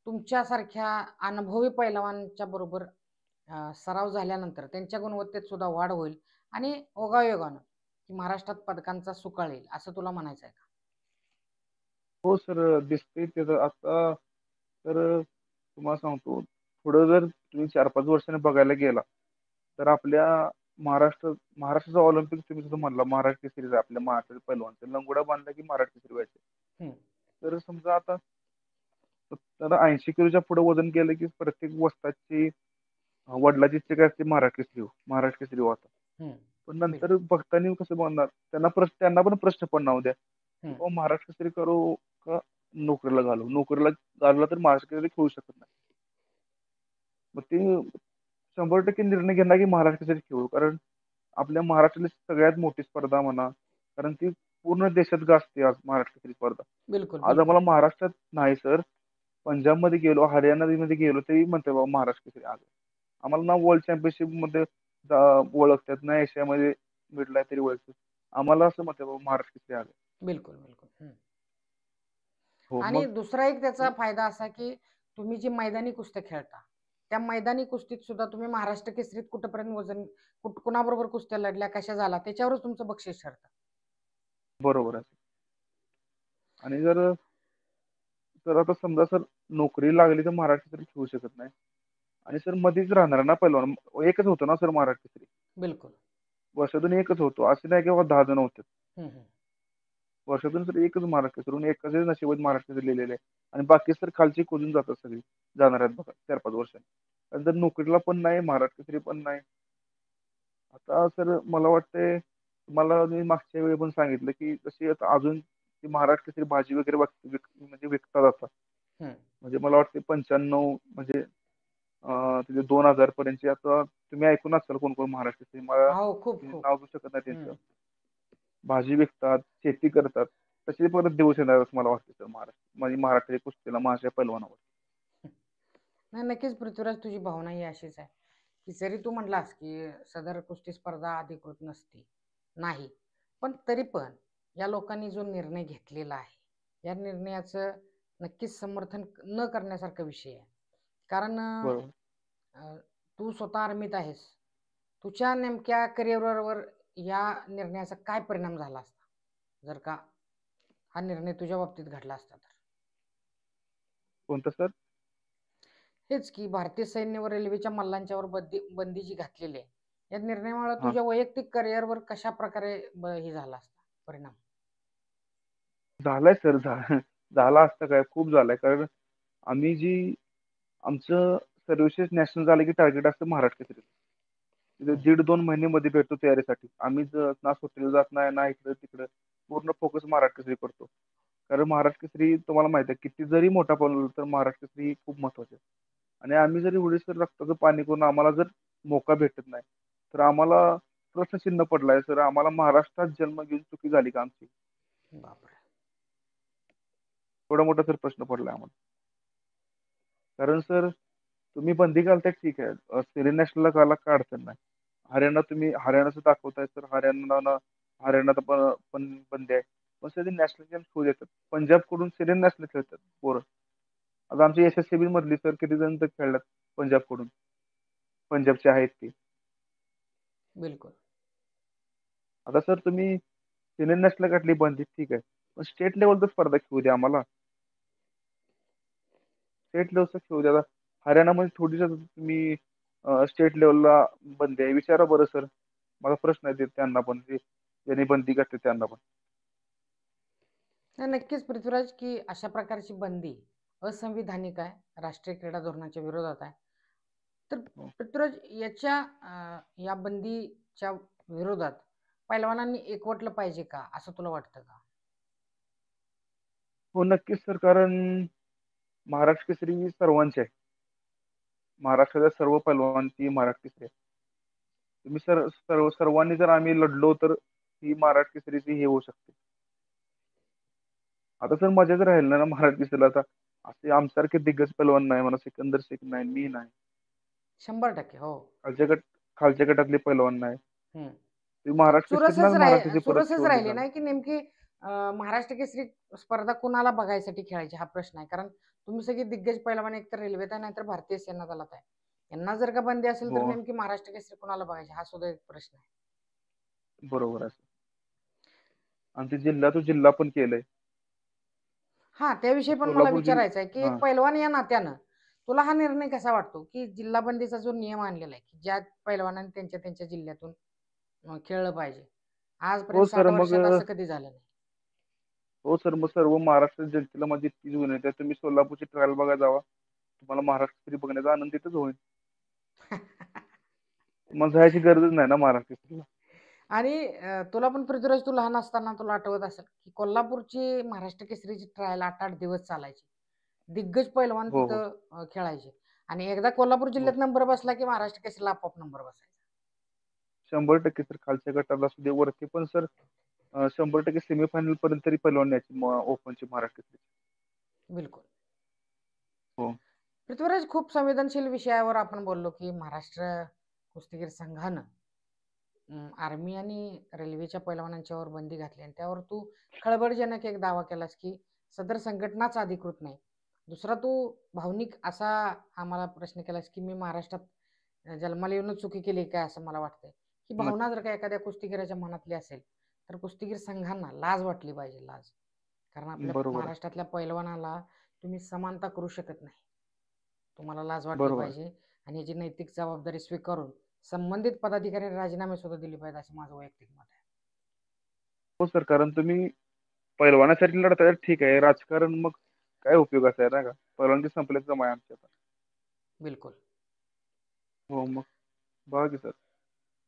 तुमच्यासारख्या अनुभवी पैलवानांच्या बरोबर सराव झाल्यानंतर त्यांच्या गुणवत्तेत सुद्धा वाढ होईल आणि ओघायोगानं की महाराष्ट्रात पदकांचा सुकाळ येईल असं तुला म्हणायचं आहे का? हो सर, दिसतंय त्याचं आता. तर तुम्हाला सांगतो, पुढं जर तुम्ही 4-5 वर्षांनी बघायला गेला, तर आपल्या महाराष्ट्राचा ऑलिम्पिक तुम्ही जसं म्हणला महाराष्ट्र केसरी आहे आपल्या महाराष्ट्राच्या पैलवानचा. लंगोटा बांधला की महाराष्ट्र केसरी व्हायचे. हं. तर समजा आता 70-80 किलोच्या पुढे वजन केलं की प्रत्येक वस्तादची वडिलाची इच्छा काय असते महाराष्ट्र केसरी व्हा. हं. पण बिलकुल. नंतर भक्तांनी कसं बनणार त्यांना पण प्रश्न पडणार उद्या, की हं. बाबा महाराष्ट्र केसरी करू का नोकरीला घालू? नोकरीला घालला तर महाराष्ट्र केसरी खेळू शकत नाही. मग ते 100% निर्णय घेणार की महाराष्ट्र केसरी खेळू. कारण आपल्या महाराष्ट्रातली सगळ्यात मोठी स्पर्धा म्हणा, कारण ती पूर्ण देशात गाजते आज महाराष्ट्र केसरी स्पर्धा. बिलकुल, आज बिलकुल. आम्हाला महाराष्ट्रात नाही सर, पंजाबमध्ये गेलो, हरियाणामध्ये गेलो तरी म्हणते बाबा महाराष्ट्र केसरी आज. आम्हाला ना वर्ल्ड चॅम्पियनशिपमध्ये ओळखतात, ना एशियामध्ये भेटलाय तरी ओळखतात. आम्हाला असं म्हणतात बाबा महाराष्ट्र केसरी आज. बिलकुल, बिलकुल. हं. हो, आणि मग दुसरा एक त्याचा फायदा असा, की तुम्ही जी मैदानी कुस्त्या खेळता, त्या मैदानी कुस्तीत सुद्धा तुम्ही महाराष्ट्र केसरीत कुठपर्यंत वजन कुणाबरोबर कुस्त्या लढल्या, कशा झाला त्याच्यावरच तुमचं बक्षीस ठरतं. बरोबर आहे. आणि जर आता समजा सर नोकरी लागली तर महाराष्ट्र केसरी खेळू शकत नाही. आणि सर मध्येच राहणार ना पहिलवान. एकच होतो ना सर महाराष्ट्र केसरी. बिलकुल. वर्षातून एकच होतो. असं नाही की बाबा 10 जण होते. हं, हं. वर्षातून तर एकच महाराष्ट्र केसरी एकाच नशिबात महाराष्ट्र केसरी लिहिलेले आहे. आणि बाकी सर खालची कुजून जातात सगळी. जाणार आहेत बघा 4-5 वर्षांनी. आणि जर नोकरीला पण नाही, महाराष्ट्र केसरी पण नाही. आता सर मला वाटतंय, तुम्हाला मी मागच्या वेळी पण सांगितलं, की जशी आता अजून ती महाराष्ट्र केसरी भाजी वगैरे म्हणजे विकतात आता. हं. म्हणजे मला वाटते 95 म्हणजे तिथे 2000 पर्यंतची आता तुम्ही ऐकून असाल कोण-कोण महाराष्ट्र केसरी. मला हो, खूप, खूप. नाव घेऊ शकत नाही त्यांचं. हं. भाजी विकतात, शेती करतात. तसे परत दिवस येणार असं मला वाटतं सर म्हणजे महाराष्ट्राच्या कुस्तीला, महाराष्ट्र पैलवानावर. नाही, नक्कीच पृथ्वीराज, तुझी भावना ही अशीच आहे, की जरी तू म्हटलास, की सदर कुस्ती स्पर्धा अधिकृत नसते, नाही. पण तरी पण या लोकांनी जो निर्णय घेतलेला आहे, या निर्णयाचं नक्कीच समर्थन न करण्यासारखा विषय आहे. कारण बरोबर. तू स्वतः आर्मीत आहेस. तुझ्या नेमक्या करिअरवर या निर्णयाचा काय परिणाम झाला असता? जर का हा निर्णय तुझ्या बाबतीत घडला असता तर? कोणतं सर? हेच की भारतीय सैन्य व रेल्वेच्या मल्लांच्यावर बंदी जी घातलेली आहे, या निर्णयामुळे हां. तुझ्या वैयक्तिक करिअरवर कशा प्रकारे हे झाला असता परिणाम? झालाय सर झाला असतं काय, खूप झालाय. कारण आम्ही आमचं सर्व्हिसेस नॅशनल झालं की टार्गेट असतं महाराष्ट्र केसरी. तिथे हं. 1.5-2 महिन्यामध्ये भेटतो तयारीसाठी. आम्ही ना सुट्टीला जात नाही, ना इकडं-तिकडं. पूर्ण फोकस महाराष्ट्र केसरी करतो. कारण महाराष्ट्र केसरी तुम्हाला माहिती आहे, किती जरी मोठा पळवला तर महाराष्ट्र केसरी खूप महत्त्वाचं आहे. आणि आम्ही जरी एवढे सर रक्ताचं पाणी करून आम्हाला जर मौका भेटत नाही, तर आम्हाला प्रश्नचिन्ह पडलाय सर, आम्हाला महाराष्ट्रात जन्म घेऊन चुकी झाली का आमची? बापरे. एवढा मोठा तर प्रश्न पडलाय आम्हाला. कारण सर तुम्ही बंदी घालताय ठीक आहे. सिरीयन नॅशनलला घाला काय अडचण नाही. हरियाणाचं दाखवताय तर हरियाणात पण पण बंदी आहे. पण सर नॅशनल गेम्स होऊ देतात. पंजाबकडून सिरीयन नॅशनल खेळतात पोरं. आता आमची SSCB मधली सर किती जण तर खेळल्यात पंजाबकडून. पंजाबचे आहेत ते. बिलकुल. आता सर तुम्ही सिनियर नॅशनल घातली बंदी ठीक आहे. पण स्टेट लेवलचं स्पर्धा खेळू द्या आम्हाला. स्टेट लेवलचं खेळू द्या. आता हरियाणामध्ये थोडीशी तुम्ही स्टेट लेवलला बंदी आहे. विचारा बरं सर. माझा प्रश्न आहे ते त्यांना पण ज्यांनी बंदी घातली त्यांना पण. नाही, नक्कीच पृथ्वीराज, की अशा प्रकारची बंदी असंविधानिक आहे, राष्ट्रीय क्रीडा धोरणाच्या विरोधात आहे. तर हो. पृथ्वीराज, या बंदीच्या विरोधात पैलवानांनी एकवटलं पाहिजे का, असं तुला वाटतं का? हो नक्कीच सर. कारण महाराष्ट्र केसरी सर्वांची आहे. महाराष्ट्राच्या सर्व पैलवान ती महाराष्ट्र केसरी आहे. तुम्ही सर्वांनी जर आम्ही लढलो तर ही महाराष्ट्र केसरीची हे होऊ शकते. आता सर मजाच राहील ना महाराष्ट्र केसरीला. आता असे आमच्यासारखे दिग्गज पैलवान नाही. मला सिकंदर शेख नाही, मी नाही. 100% हो. खालच्या गट खालच्या गटातले पैलवान नाही. हम्म. तुम्ही महाराष्ट्र केसरीनाच महाराष्ट्र केसरी परत चुरसच ठेवली राहिली का? नाही की नेमकी महाराष्ट्र केसरी स्पर्धा कुणाला बघायसाठी खेळायची, हा प्रश्न आहे. कारण तुम्ही सगळे दिग्गज पैलवान एक तर रेल्वेत आहे, नाहीतर भारतीय सेना दलात आहे. यांना जर का बंदी असेल तर हो नेमकी महाराष्ट्र केसरी कुणाला बघायची, हा सुद्धा एक प्रश्न आहे. बरोबर आहे. आणि ते जिल्हा तो जिल्हा पण केलंय. हा, त्याविषयी पण मला सोलापूर विचारायचं आहे की हा एक पैलवान या नात्यानं तुला हा निर्णय कसा वाटतो, की जिल्हा बंदीचा जो नियम आणलेला आहे की ज्या पैलवानांनी त्यांच्या त्यांच्या जिल्ह्यातून खेळलं पाहिजे, हो आजपर्यंत सर 60 मग वर्षात असं कधी झालं नाही. हो सर मग सर्व महाराष्ट्र जनतेला माझी तीच विनंती आहे. तुम्ही सोलापूरची ट्रायल बघा जावा. तुम्हाला महाराष्ट्र केसरी बघण्याचा आनंद तिथंच होईल. मग जायची गरजच नाही ना महाराष्ट्र केसरीला. आणि तुला पण पृथ्वीराज, तू लहान असताना तुला आठवत असेल की कोल्हापूरची महाराष्ट्र केसरीची ट्रायल 8-8 दिवस चालायची. दिग्गज पैलवान हो हो तिथं खेळायचे. आणि एकदा कोल्हापूर हो जिल्ह्यात नंबर बसला की महाराष्ट्र केसरीला आपोआप नंबर बसायचा. 100% सर. खालच्या गटाला असू दे वरती पण सर 100% सेमीफायनल पर्यंत तरी पैलवान न्यायची ओपनची महाराष्ट्र केसरी. बिलकुल. हो पृथ्वीराज, खूप संवेदनशील विषयावर आपण बोललो की महाराष्ट्र कुस्तीगीर संघानं आर्मी आणि रेल्वेच्या पैलवानांच्यावर बंदी घातली, आणि त्यावर तू खळबळजनक एक दावा केलास की सदर संघटनाच अधिकृत नाही. दुसरा, तू भावनिक असा आम्हाला प्रश्न केलास की मी महाराष्ट्रात जन्माला येऊनच चुकी केली काय, असं मला वाटतंय. ही भावना नक्की जर का एखाद्या कुस्तीगीराच्या मनातली असेल तर कुस्तीगीर संघांना लाज वाटली पाहिजे, लाज. कारण आपल्या बरोबर आहे. महाराष्ट्रातल्या पैलवानाला तुम्ही समानता करू शकत नाही. तुम्हाला लाज वाटली बरोबर आहे. पाहिजे आणि याची नैतिक जबाबदारी स्वीकारून संबंधित पदाधिकारी राजीनामे सुद्धा दिले पाहिजे, असं माझं वैयक्तिक मत आहे. हो सर. कारण तुम्ही पैलवानासाठी लढताय ठीक आहे. राजकारण मग काय उपयोगाचं आहे ना का? परवानगी संपल्याचं आहे आमच्या आता. बिलकुल. हो मग बघा की सर.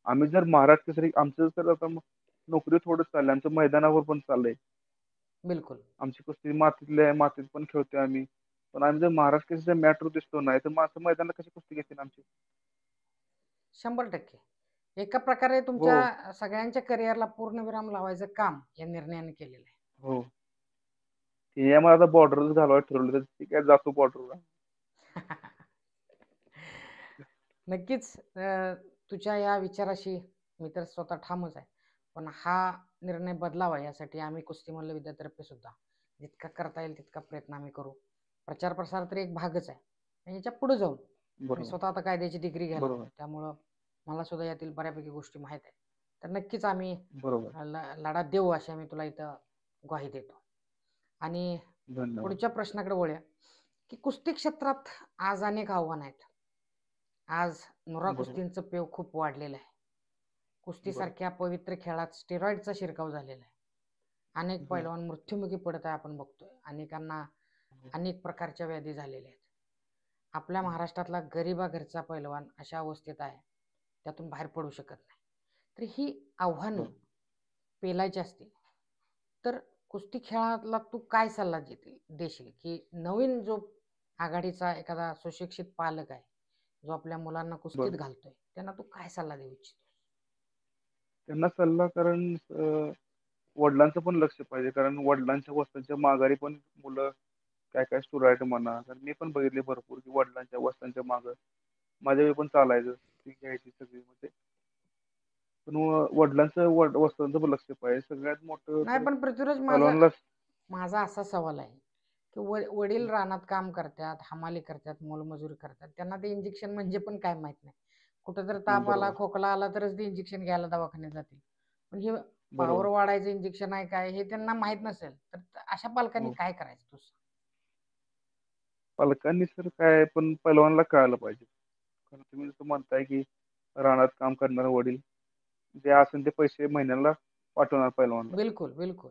आम्ही जर महाराष्ट्र केसरी आमचं सर आता मग नोकरी थोडं चाललंय. आमचं मैदानावर पण चाललंय. बिलकुल. आमची कुस्ती मातीतली आहे. मातीत पण खेळतोय आम्ही. पण आम्ही जर महाराष्ट्र केसरीच्या मॅटवर दिसलो नाही तर मग असं मैदानाला कशी कुस्ती घेतील आमची? 100%. एका प्रकारे हो तुमच्या सगळ्यांच्या करिअरला पूर्णविराम लावायचं काम या निर्णयाने केलेलं आहे. हो. ते आम्हाला आता बॉर्डरच घालवायला ठरवलं तर ठीक आहे जातो बॉर्डरला. नक्कीच तुझ्या या विचाराशी मी तर स्वतः ठामच आहे. पण हा निर्णय बदलावा यासाठी आम्ही कुस्ती मल्ल विद्यातर्फे सुद्धा जितका करता येईल तितका प्रयत्न आम्ही करू. प्रचार प्रसार तर एक भागच आहे, आणि याच्या पुढे जाऊन मी बरोबर स्वतः आता कायद्याची डिग्री घ्यायला लागलो, बरोबर त्यामुळं मला सुद्धा यातील बऱ्यापैकी गोष्टी माहीत आहेत. तर नक्कीच आम्ही बरोबर. लढा देऊ अशी आम्ही तुला इथं ग्वाही देतो. आणि धन्यवाद. पुढच्या प्रश्नाकडे वळूया की कुस्ती क्षेत्रात आज अनेक आव्हानं आहेत. आज नुरा बरोबर कुस्तींचं पेव खूप वाढलेलं आहे. बरोबर. कुस्तीसारख्या पवित्र खेळात स्टेरॉइडचा शिरकाव झालेला आहे. अनेक हो पैलवान मृत्युमुखी पडत आहे, आपण बघतोय. अनेकांना हो अनेक प्रकारच्या व्याधी झालेल्या आहेत. आपल्या महाराष्ट्रातला गरिबा घरचा पैलवान अशा अवस्थेत आहे, त्यातून बाहेर पडू शकत नाही. तर ही आव्हानं बरोबर. पेलायची असतील तर कुस्ती खेळातला तू काय सल्ला देशील की नवीन जो आघाडीचा एखादा सुशिक्षित पालक आहे, जो आपल्या मुलांना कुस्तीत बरोबर. घालतोय, त्यांना तू काय सल्ला देऊ इच्छितो? त्यांना सल्ला कारण वडिलांचं पण लक्ष पाहिजे. कारण वडिलांच्या वस्तांच्या माघारी पण मुलं काय काय सुरू आहे म्हणा. तर मी पण बघितले भरपूर की वडिलांच्या वस्तांच्या मागं माझ्या वेळी पण चालायचं ती घ्यायची सगळी म्हणजे. पण वडिलांचं वस्तांचं पण लक्ष पाहिजे सगळ्यात मोठं नाही, तर पण पृथ्वीराज, माझा पहिलवानला. माझा असा सवाल आहे की वडील रानात काम करतात, हमाली करतात, मोलमजुरी करतात, त्यांना ते इंजेक्शन म्हणजे पण काय माहित नाही. कुठं जर ताप आला, बरोबर खोकला आला तरच ते इंजेक्शन घ्यायला दवाखान्यात जातील. पण हे बरोबर. पॉवर वाढायचं इंजेक्शन आहे काय हे त्यांना माहित नसेल, तर अशा पालकांनी हो. काय करायचं तू सांग? पालकांनी सर काय पण पैलवानला कळायला पाहिजे. कारण तुम्ही जसं म्हणताय की रानात काम करणारे वडील जे असेल ते पैसे महिन्याला पाठवणार पैलवानला. बिलकुल बिलकुल.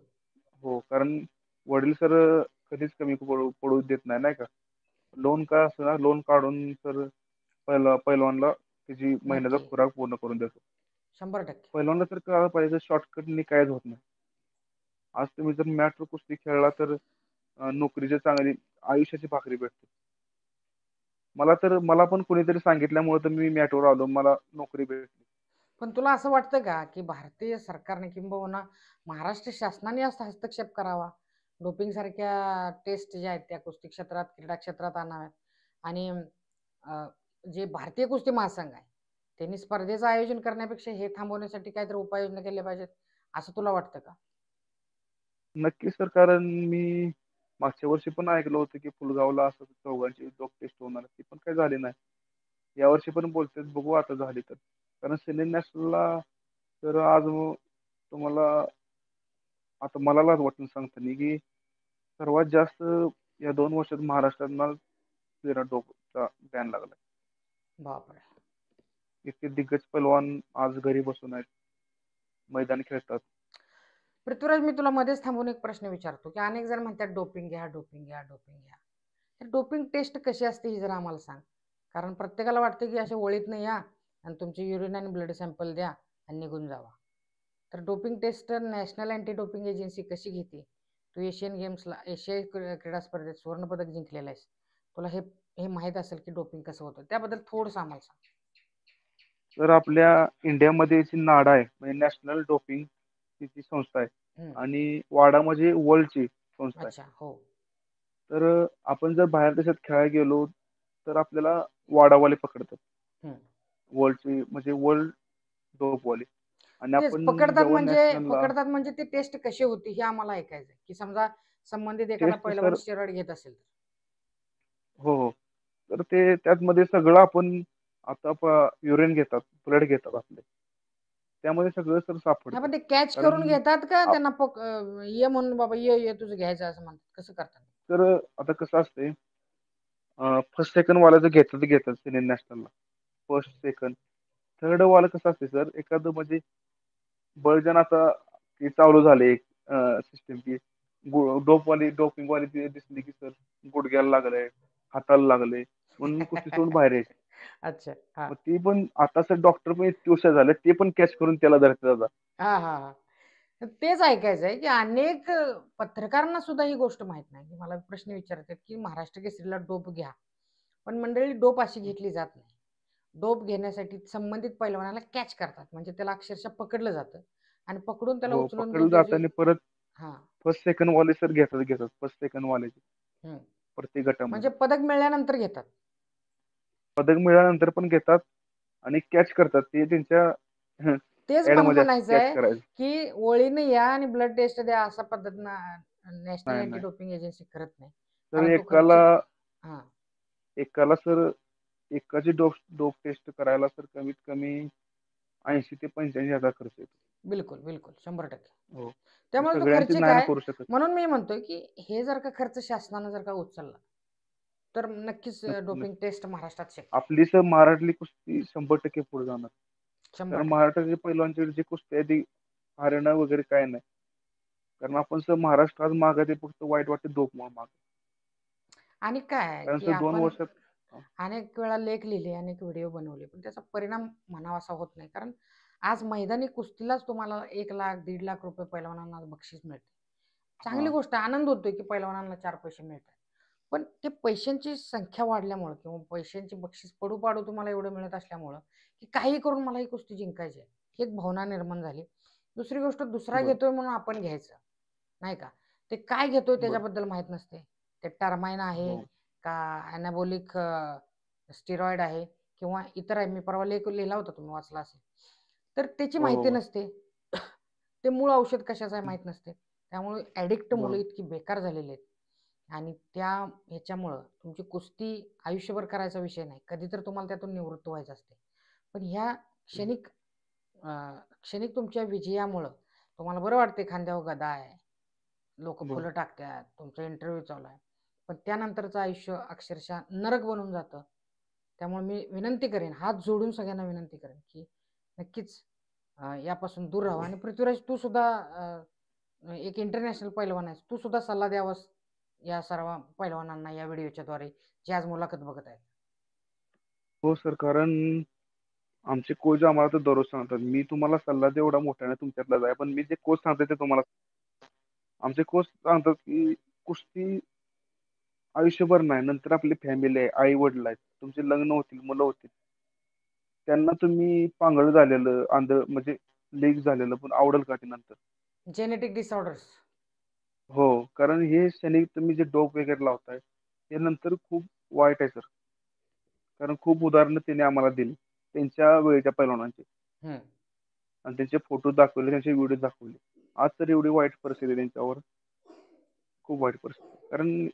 हो, कारण वडील सर कधीच कमी पडू पडू देत नाही, नाही का? लोन काय असतं ना, लोन काढून सर पैलवानला त्याची महिन्याचा नक्की. खुराक पूर्ण करून देतो. 100%. पैलवानला तर कळायला पाहिजे शॉर्टकटनी काहीच होत नाही. आज तुम्ही जर मॅटवर कुस्ती खेळला तर नोकरीची चांगली आयुष्याची भाकरी भेटते. मला पण कोणीतरी सांगितल्यामुळे तर मी मॅटवर आलो. मला नोकरी भेटली. पण तुला असं वाटतं का की भारतीय सरकारने किंबहुना महाराष्ट्र शासनाने असा हस्तक्षेप करावा, डोपिंग सारख्या टेस्ट ज्या आहेत त्या कुस्ती क्षेत्रात, क्रीडा क्षेत्रात आणाव्यात, आणि अ, जे भारतीय कुस्ती महासंघ आहे त्यांनी स्पर्धेचं आयोजन करण्यापेक्षा हे थांबवण्यासाठी काहीतरी उपाययोजना केल्या पाहिजेत, असं तुला वाटतं का? नक्की सर, कारण मी मागच्या वर्षी पण ऐकलं होतं की पुलगावला असं चौघांची डोप टेस्ट होणार. ती पण काही झाली नाही. यावर्षी पण बोलतात बघू आता झाली तर. कारण सिनियर नॅशनलला तर आज तुम्हाला आता मला लाज वाटून सांगताना की सर्वात जास्त या 2 वर्षात महाराष्ट्रात तेरा डोपचा बॅन लागला. बापरे. इतके दिग्गज पैलवान आज घरी बसून आहेत, मैदान खेळतात. पृथ्वीराज, मी तुला मध्येच थांबून एक प्रश्न विचारतो की अनेक जण म्हणतात डोपिंग घ्या, डोपिंग घ्या, डोपिंग घ्या. तर डोपिंग टेस्ट कशी असते ही जरा आम्हाला सांग. कारण प्रत्येकाला वाटतं की असे ओळीत या आणि तुमचे युरिन आणि ब्लड सॅम्पल द्या आणि निघून जावा. तर doping test national anti doping agency कशी घेते? तू एशियन गेम्सला, एशियाई क्रीडा स्पर्धेत सुवर्णपदक जिंकलेला आहेस, तुला हे हे माहीत असेल की डोपिंग कसं होतं, त्याबद्दल थोडंसं आम्हाला सांग. तर आपल्या इंडियामध्ये जी नाडा आहे म्हणजे नॅशनल डोपिंग ची संस्था आहे हम्म. आणि वाडा म्हणजे वर्ल्डची संस्था आहे. अच्छा. हो. तर आपण जर बाहेर देशात खेळायला गेलो तर आपल्याला वाडावाले पकडतात. हम्म. वर्ल्डची म्हणजे वर्ल्ड डोपवाले. आणि तेच आपण पकडतात, जेव्हा म्हणजे नॅशनलला पकडतात म्हणजे ती टेस्ट कशी होती हे आम्हाला ऐकायचं आहे, की समजा संबंधित एखादा टेस्ट पैलवान सर. स्टेरॉइड घेत असेल तर. हो, हो. तर ते त्यातमध्ये सगळं आपण आता युरिन घेतात, ब्लड घेतात आपले. त्यामध्ये सगळं सर हा, सापडतं. पण ते कॅच करून कारण घेतात का आप त्यांना ये म्हणून बाबा ये ये तुझं घ्यायचं असं म्हणतात, कसं करतात? तर आता कसं असतंय, फर्स्ट सेकंड वाल्याचं घेतात सिनियर नॅशनलला. फर्स्ट, सेकंड, थर्ड वाला कसं असते सर, एखादं म्हणजे बळजण आता ते चालू झाले एक सिस्टम की डोपिंगवाली ती दिसली की सर गुडघ्याला लागलंय, हाताला लागलंय म्हणून कुस्ती सोडून बाहेर यायचे. अच्छा. हा मग ती पण आता सर डॉक्टर पण इतके हुशार झाले, ते पण कॅच करून त्याला धरतात आता. हा हा हा. तर तेच ऐकायचं आहे की अनेक पत्रकारांना सुद्धा ही गोष्ट माहित नाही, की मला प्रश्न विचारतात की महाराष्ट्र केसरीला डोप घ्या, पण मंडळी डोप अशी घेतली जात नाही. डोप घेण्यासाठी संबंधित पैलवानाला कॅच करतात, म्हणजे त्याला अक्षरशः पकडलं जातं आणि पकडून त्याला हो, उचलून पकडलं घेऊन जातं त्याची. आणि परत हा. फर्स्ट सेकंड वाले सर घेतात फर्स्ट सेकंड वाल्याचे हम्म. प्रत्येक म्हणजे गटामध्ये. पदक मिळाल्यानंतर घेतात. पदक मिळाल्यानंतर पण घेतात आणि कॅच करतात. ते त्यांच्या तेच मला ॲडमध्ये असतं म्हणायचं कॅच आहे करायचं. की ओळीने या आणि ब्लड टेस्ट द्या असा पद्धतीनं नॅशनल नाही, अँटी नाही. डोपिंग एजन्सी करत नाही. तर कारण तो खर्च. एकाला हा. एकाला सर एकाची डोप डोप टेस्ट करायला सर कमीत कमी 80,000 ते 85,000 खर्च येतो. बिलकुल बिलकुल 100%. हो. ते त्यामुळे तो सगळ्यांची खर्चिक नाही ना आहे. करू शकत. म्हणून मी म्हणतोय की हे जर का खर्च शासनानं जर का उचलला तर नक्कीच नक्की, डोपिंग नक्की. टेस्ट महाराष्ट्रात शक्य आहे. आपली सर महाराष्ट्रातली कुस्ती 100% पुढे जाणार. शंभर कारण टक्के महाराष्ट्राची पैलवानची जी कुस्ती आहे ती हरियाणा वगैरे काय नाही. कारण आपण सर महाराष्ट्रात मागे ते फक्त वाईट वाटते डोपमुळे मागे. आणि काय आहे कारण की सर 2 आपण वर्षात अनेक वेळा लेख लिहिले, अनेक व्हिडिओ बनवले, पण त्याचा परिणाम म्हणावासा होत नाही. कारण आज मैदानी कुस्तीलाच तुम्हाला 1 लाख, 1.5 लाख रुपये पैलवानांना बक्षीस मिळते. चांगली हां, गोष्ट आहे, आनंद होतोय की पैलवानांना 4 पैसे मिळतात. पण ते पैशांची संख्या वाढल्यामुळं किंवा पैशांची बक्षीस पडू पाडू तुम्हाला एवढं मिळत असल्यामुळं की काही करून मला ही कुस्ती जिंकायची आहे, ही एक भावना निर्माण झाली. दुसरी गोष्ट, दुसरा बरं, घेतोय म्हणून आपण घ्यायचं नाही का? ते काय घेतोय बरं. त्याच्याबद्दल माहित नसते. ते टर्माइन आहे हो का अॅनाबॉलिक स्टिरॉइड आहे किंवा इतर आहे. मी परवा लेख लिहिला होता, तुम्ही वाचला असेल. तर त्याची हो माहिती हो नसते. ते मूळ औषध कशाचं आहे माहीत नसते. त्यामुळे ॲडिक्ट मुलं बरोबर इतकी बेकार झालेली आहेत. आणि त्या ह्याच्यामुळं तुमची कुस्ती आयुष्यभर करायचा विषय नाही. कधी तर तुम्हाला त्यातून निवृत्त व्हायचं असते. पण ह्या क्षणिक क्षणिक तुमच्या विजयामुळं तुम्हाला बरं वाटते, खांद्यावर गदा आहे, लोक बरोबर फुलं टाकतात, तुमचा इंटरव्ह्यू चालू आहे. पण त्यानंतरचं आयुष्य अक्षरशः नरक बनून जातं. त्यामुळे मी विनंती करेन, हात जोडून सगळ्यांना विनंती करेन की नक्कीच यापासून दूर राहा. आणि पृथ्वीराज, तू सुद्धा एक इंटरनॅशनल पैलवान आहेस, तू सुद्धा सल्ला द्यावास या सर्व पैलवानांना या व्हिडिओच्या द्वारे जे आज मुलाखत बघत आहेत. हो सर, कारण आमचे कोच आम्हाला तर दररोज सांगतात. मी तुम्हाला सल्ला दे एवढा मोठा नाही तुमच्यातलाच आहे, पण मी जे कोच सांगते ते तुम्हाला, आमचे कोच सांगतात की कुस्ती आयुष्यभर नाही, नंतर आपली फॅमिली आहे, आई वडील आहेत, तुमचे लग्न होतील, मुलं होतील, त्यांना तुम्ही पांगळ झालेलं म्हणजे लीक झालेलं पण आवडेल का ते नंतर? Genetic disorders. हो, कारण हे क्षणिक तुम्ही जे डोप वगैरे लावताय हे नंतर खूप वाईट आहे सर. कारण खूप उदाहरणं त्यांनी आम्हाला दिली त्यांच्या वेळेच्या पैलवानांची, आणि त्यांचे फोटो दाखवले, त्यांचे व्हिडिओ दाखवले. आज तर एवढी वाईट परिस्थिती आहे त्यांच्यावर, खूप वाईट परिस्थिती. कारण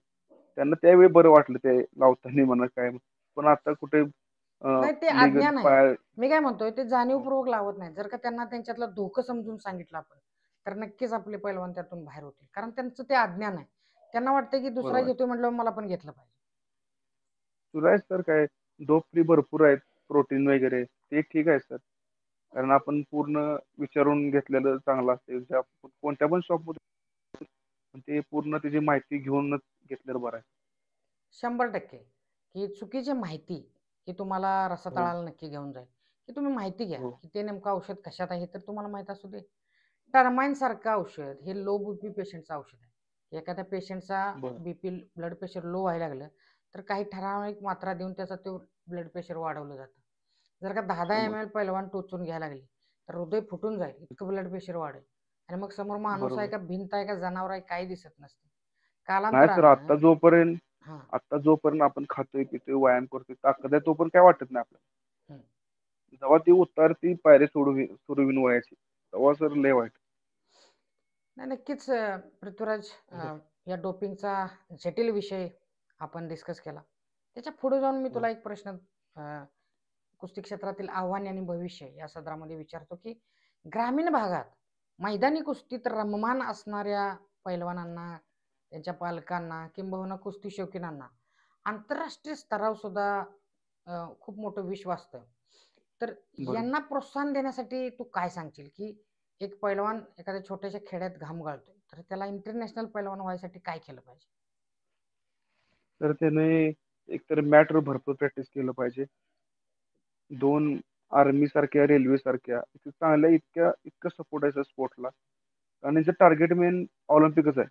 त्यांना त्यावेळी बरं वाटलं ते लावताना म्हणा काय, पण आता कुठे नाही, ते लीगल अज्ञान आहे. पाय. मी काय म्हणतोय, ते जाणीवपूर्वक लावत नाही. जर का त्यांना त्यांच्यातलं धोकं समजून सांगितलं आपण, तर नक्कीच आपले पैलवान त्यातून बाहेर होतील. कारण त्यांचं ते अज्ञान आहे. त्यांना वाटतं की दुसरा बरोबर आहे. घेतोय म्हटल्यावर मला पण घेतलं पाहिजे. तुला आहे सर काय, डोप फ्री भरपूर आहेत, प्रोटीन वगैरे ते ठीक आहे सर. कारण आपण पूर्ण विचारून घेतलेलं चांगलं असते, कोणत्या पण शॉपमध्ये ते पूर्ण त्याची माहिती घेऊनच घेतलेलं बरं आहे. 100% की चुकीची माहिती ही तुम्हाला हो रसातळाला नक्की घेऊन जाईल. की तुम्ही माहिती घ्या हो की ते नेमकं औषध कशात आहे तर तुम्हाला माहित असू दे. टर्माइन सारखं औषध हे लो बीपी पेशंटचं औषध आहे. एखाद्या पेशंटचा बरं बीपी ब्लड प्रेशर लो व्हायला लागलं तर काही ठराविक मात्रा देऊन त्याचा तो ब्लड प्रेशर वाढवलं जातं. जर का 10-10 शंभर ml पैलवान टोचून घ्यायला लागले तर हृदय फुटून जाईल, इतकं ब्लड प्रेशर वाढेल. आणि मग समोर माणूस आहे बरोबर. का भिंत आहे का जनावर आहे काही दिसत नसते. नाही सर, कालांतरानं हां आता जोपर्यंत आपण खातोय पितोय व्यायाम करतोय ताकद आहे तोपर्यंत काय वाटत नाही आपल्याला. हं. जेव्हा ती उतारती पायरी सुरू वयाची, तेव्हा सर लय वाईट. नाही, नक्कीच पृथ्वीराज, हो या डोपिंगचा जटिल विषय आपण डिस्कस केला. त्याच्या पुढे जाऊन मी हो तुला एक प्रश्न अ, कुस्ती क्षेत्रातील आव्हाने आणि भविष्य या सदरामध्ये विचारतो की ग्रामीण भागात मैदानी कुस्तीत रममान असणाऱ्या पैलवानांना, त्यांच्या पालकांना किंबहुना कुस्ती शौकीनांना आंतरराष्ट्रीय स्तरावर सुद्धा खूप मोठं विश्व असतं. तर बरोबर. यांना प्रोत्साहन देण्यासाठी तू काय सांगशील की एक पैलवान एखाद्या छोट्याशा खेड्यात घाम गाळतोय तर त्याला इंटरनॅशनल पैलवान व्हायसाठी काय केलं पाहिजे? तर त्याने एकतर मॅटवर भरपूर प्रॅक्टिस केलं पाहिजे. 2 आर्मी सारख्या, रेल्वे सारख्या चांगल्या इतकं सपोर्ट आहे सर स्पोर्ट्सला. आणि त्यांचं टार्गेट मेन ऑलिम्पिकच आहे.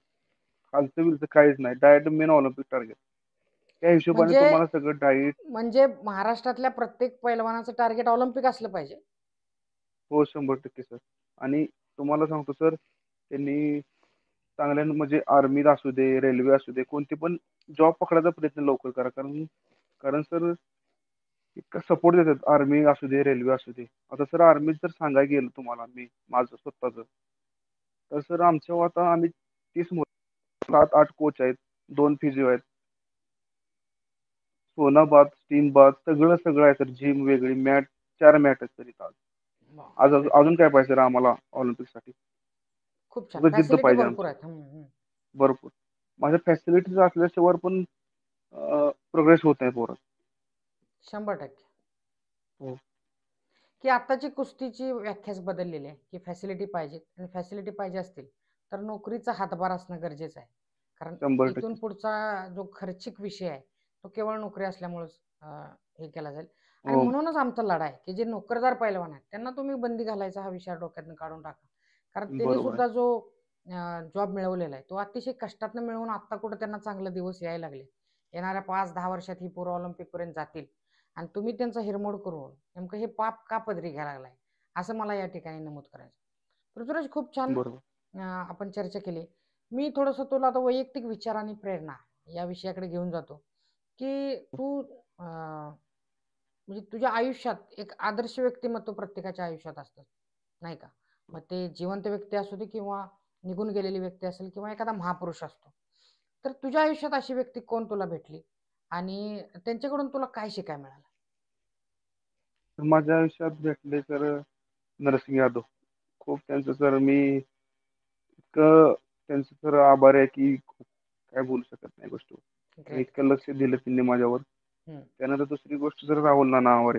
खालचं बिलचं काहीच नाही. Direct main Olympic target. त्या हिशोबाने म्हणजे तुम्हाला सगळं डाएट. म्हणजे महाराष्ट्रातल्या प्रत्येक पैलवानाचं टार्गेट ऑलिम्पिक असलं पाहिजे. हो 100% सर. आणि तुम्हाला सांगतो सर, त्यांनी चांगल्या म्हणजे आर्मीत असू दे, रेल्वे असू दे, कोणते पण जॉब पकडायचा प्रयत्न लवकर करा. कारण कारण सर इतका सपोर्ट देतात, आर्मी असू दे, रेल्वे असू दे. आता सर आर्मीत जर सांगायला गेलं तुम्हाला मी माझं स्वतःचं, तर सर आमच्या आता आम्ही 30 मुलं, 7-8 कोच आहेत, 2 फिजिओ आहेत, सोना बाथ, स्टीम बाथ सगळं आहे सर. जिम वेगळी, 4 मॅट आहेत सर इथं. वा, आज ग्रेट. अजून काय पाहिजे सर आम्हाला ऑलिम्पिकसाठी? खूप छान, फक्त जिद्द फॅसिलिटी पाहिजे भरपूर आमची आहेत. भरपूर. माझ्या फॅसिलिटीज असल्याशिवाय पण प्रोग्रेस होत नाही पोरांचं. 100% हो की आत्ताची कुस्तीची व्याख्याच बदललेली आहे की फॅसिलिटी पाहिजे, आणि फॅसिलिटी पाहिजे असतील तर नोकरीचा हातभार असणं गरजेचं आहे. कारण इथून 100%. पुढचा जो खर्चिक विषय आहे तो केवळ नोकरी असल्यामुळेच हे केला जाईल. आणि हो म्हणूनच आमचा लढा आहे की जे नोकरदार पैलवान आहेत त्यांना तुम्ही बंदी घालायचा हा विचार डोक्यातून काढून टाका. कारण त्यांनी बरोबर आहे. सुद्धा जो जॉब मिळवलेला आहे तो अतिशय कष्टातनं मिळवून आत्ता कुठं त्यांना चांगले दिवस यायला लागले. येणाऱ्या 5-10 वर्षात ही पोरं ऑलिम्पिकपर्यंत जातील आणि तुम्ही त्यांचा हिरमोड करून नेमकं हे पाप का पदरी घ्यायला लागलाय, असं मला या ठिकाणी नमूद करायचं. पृथ्वीराज, खूप छान बरोबर. आपण चर्चा केली. मी थोडंसं तुला आता वैयक्तिक विचार आणि प्रेरणा या विषयाकडे घेऊन जातो, की तू म्हणजे तुझ्या आयुष्यात एक आदर्श व्यक्तिमत्व प्रत्येकाच्या आयुष्यात असतं, नाही का? मग ते जिवंत व्यक्ती असू दे किंवा निघून गेलेली व्यक्ती असेल किंवा एखादा महापुरुष असतो. तर तुझ्या आयुष्यात अशी व्यक्ती कोण तुला भेटली आणि त्यांच्याकडून तुला काय शिकायला मिळालं? तर माझ्या आयुष्यात भेटले तर नरसिंह यादव. खूप त्यांचं सर मी इतकं त्यांचं सर आभार आहे की काय बोलू शकत नाही गोष्टीवर. ग्रेट, इतकं ग्रेट. लक्ष दिलं त्यांनी माझ्यावर. हम्म. त्यानंतर दुसरी गोष्ट सर राहुल नाना आवारे.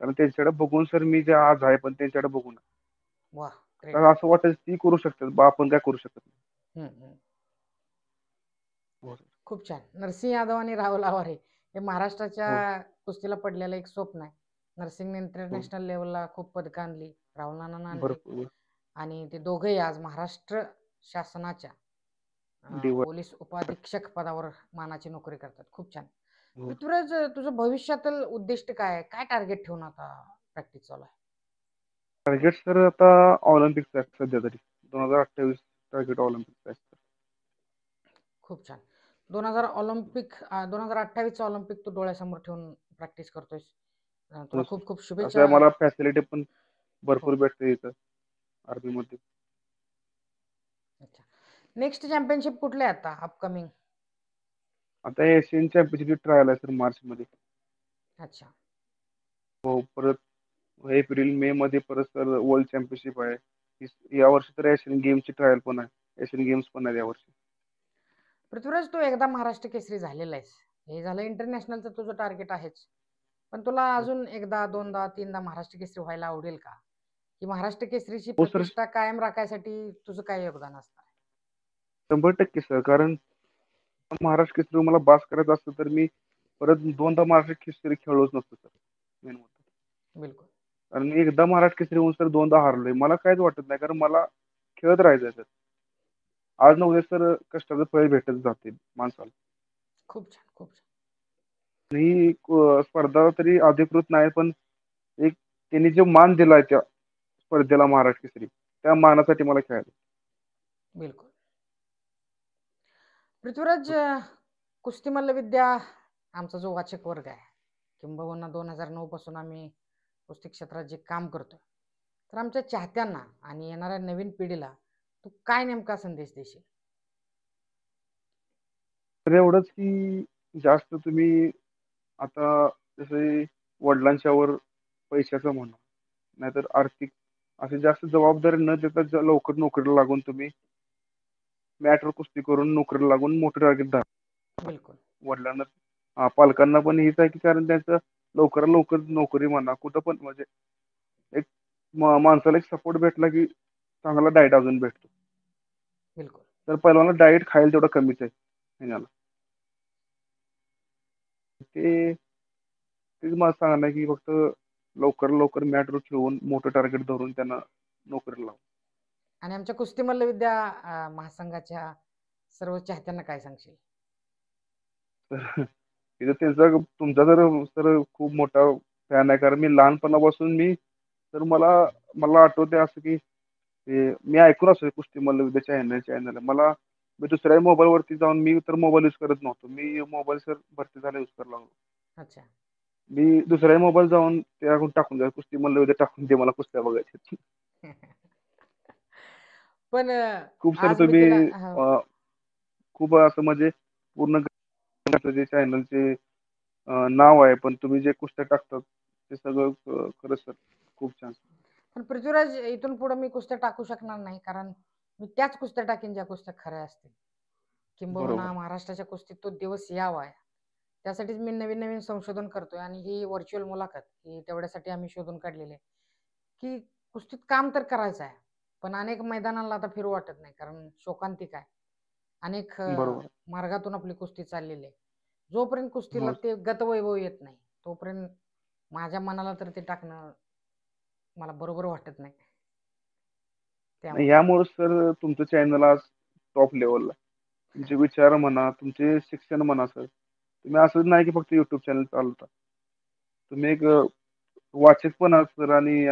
कारण त्यांच्याकडे बघून सर मी जे आज आहे, पण त्यांच्याकडे बघून वा, तर ग्रेट. असं वाटायचं ती करू शकतात बा, आपण काय करू शकत नाही. हम्म, हम्म. हो सर. खूप छान. नरसिंह यादव आणि राहुल आवारे हे महाराष्ट्राच्या हो कुस्तीला पडलेलं एक स्वप्न आहे. नरसिंहने हो इंटरनॅशनल लेवलला खूप पदकं आणली, राहुल नानांना आणली भरपूर आणि ते दोघेही आज महाराष्ट्र शासनाच्या डिवाइस. पोलीस उपाधीक्षक पदावर मानाची नोकरी करतात. खूप छान. हो. पृथ्वीराज, तुझं भविष्यातील उद्दिष्ट काय आहे? काय टार्गेट ठेवून आता प्रॅक्टिस चालू आहे? टार्गेट सर आता ऑलिम्पिकचं आहे सध्या तरी. 2028 टार्गेट ऑलिम्पिकचं आहे. खूप छान. 2028चं ऑलिम्पिक तू डोळ्यासमोर ठेवून प्रॅक्टिस करतोयस. हो तुला सर. खूप खूप आता शुभेच्छा. मला फॅसिलिटी पण भरपूर खूप. भेटते इथं आर्मीमध्ये. अच्छा. नेक्स्ट चॅम्पियनशिप कुठले आहे आता अपकमिंग? आता एशियन चॅम्पियनशिप ट्रायल आहे सर मार्चमध्ये. अच्छा. हो, परत एप्रिल मे मध्ये परत सर वर्ल्ड चॅम्पियनशिप आहे. या वर्षी तर एशियन गेमची ट्रायल पण आहे. एशियन गेम्स पण आहे यावर्षी. पृथ्वीराज, तू एकदा महाराष्ट्र केसरी झालेला आहेस. हे झालं इंटरनॅशनलचं तुझं टार्गेट आहेच. पण तुला हो अजून एकदा, दोनदा, तीनदा महाराष्ट्र केसरी व्हायला आवडेल का? की महाराष्ट्र केसरीची हो सर, प्रतिष्ठा कायम राखायसाठी तुझं काय योगदान असणार? 100% सर. कारण महाराष्ट्र केसरी मला बास करायचं असतं तर मी परत दोनदा महाराष्ट्र केसरी खेळलोच नसतो सर. मेन मुद्दा. बिलकुल. कारण मी एकदा महाराष्ट्र केसरी होऊन सर दोनदा हारलोय. मला काहीच वाटत नाही, कारण मला खेळत राहायचंय सर. आज ना उद्या सर कष्टाचं फळ भेटत जाते माणसाला. खूप छान, खूप छान. ही स्पर्धा तरी अधिकृत नाही, पण एक त्यांनी जो मान दिलाय त्या स्पर्धेला महाराष्ट्र केसरी, त्या मानासाठी मला खेळायचं. बिलकुल. पृथ्वीराज, कुस्ती मल्लविद्या आमचा जो वाचक वर्ग आहे, किंबहुना 2009 पासून आम्ही कुस्ती क्षेत्रात जे काम करतोय, तर आमच्या चाहत्यांना आणि येणाऱ्या नवीन पिढीला तू काय नेमका संदेश देशील? तर एवढंच की जास्त तुम्ही आता जसे वडिलांच्या वर पैशाचं म्हणा, नाहीतर आर्थिक असे जास्त जबाबदारी न देता लवकर नोकरीला लागून तुम्ही मॅटवर कुस्ती करून नोकरीला लागून मोठं टार्गेट धरा. बिलकुल. वडिलांना पालकांना पण हेच आहे की कारण त्यांचं लवकरात लवकर नोकरी म्हणा कुठं पण म्हणजे एक माणसाला एक सपोर्ट भेटला की चांगला डाएट अजून भेटतो. बिलकुल. तर पहिल्यांदा डाएट खायला तेवढं कमीच आहे महिन्याला. ते तेच मला सांगणं आहे की फक्त लवकर लवकर मॅटवर ठेवून मोठं टार्गेट धरून त्यांना नोकरीला लावा. आणि आमच्या कुस्ती मल्लविद्या महासंघाच्या सर्व चाहत्यांना काय सांगशील? तर तिथं त्यांचा तुमचा जर सर खूप मोठा फॅन आहे, कारण मी लहानपणापासून तर मला मला आठवते असं की मी ऐकून असतो कुस्ती मल्लविद्या चॅनल मला. मी दुसऱ्या मोबाईलवरती जाऊन मी तर मोबाईल यूज करत नव्हतो. मी मोबाईल सर भरती झाला यूज करायला लागलो. अच्छा. मी दुसऱ्या मोबाईल जाऊन त्याकडून टाकून द्या कुस्ती मल्लविद्या टाकून दे मला कुस्त्या बघायच्या. पण खूप सर आज मी तुम्ही तुला खूप असं म्हणजे पूर्ण जे चॅनलचे नाव आहे, पण तुम्ही जे कुस्त्या टाकतात ते सगळं खरंच सर खूप छान. पण पृथ्वीराज, इथून पुढे मी कुस्त्या टाकू शकणार नाही, कारण मी त्याच कुस्त्या टाकीन ज्या कुस्त्या खऱ्या असतील. किंबहुना बरोबर. महाराष्ट्राच्या कुस्तीत तो दिवस यावा, त्यासाठीच मी नवीन नवीन संशोधन करतोय आणि ही व्हर्च्युअल मुलाखत ही तेवढ्यासाठी आम्ही शोधून काढलेली आहे की कुस्तीत काम तर करायचं आहे, पण अनेक मैदानाला आता फिरू वाटत नाही, कारण शोकांतिक आहे. अनेक बरोबर. मार्गातून आपली कुस्ती चाललेली आहे. जोपर्यंत कुस्तीला हो. ते गतवैभव येत नाही, तोपर्यंत माझ्या मनाला तर ते टाकणं मला बरोबर वाटत नाही. नाही, त्यामुळे यामुळे सर तुमचं चॅनल आज टॉप लेवलला. तुमचे विचार म्हणा, तुमचे शिक्षण म्हणा सर. तुम्ही असंच नाही की फक्त युट्यूब चॅनल चालवता. तुम्ही एक वाचक पण आहात सर आणि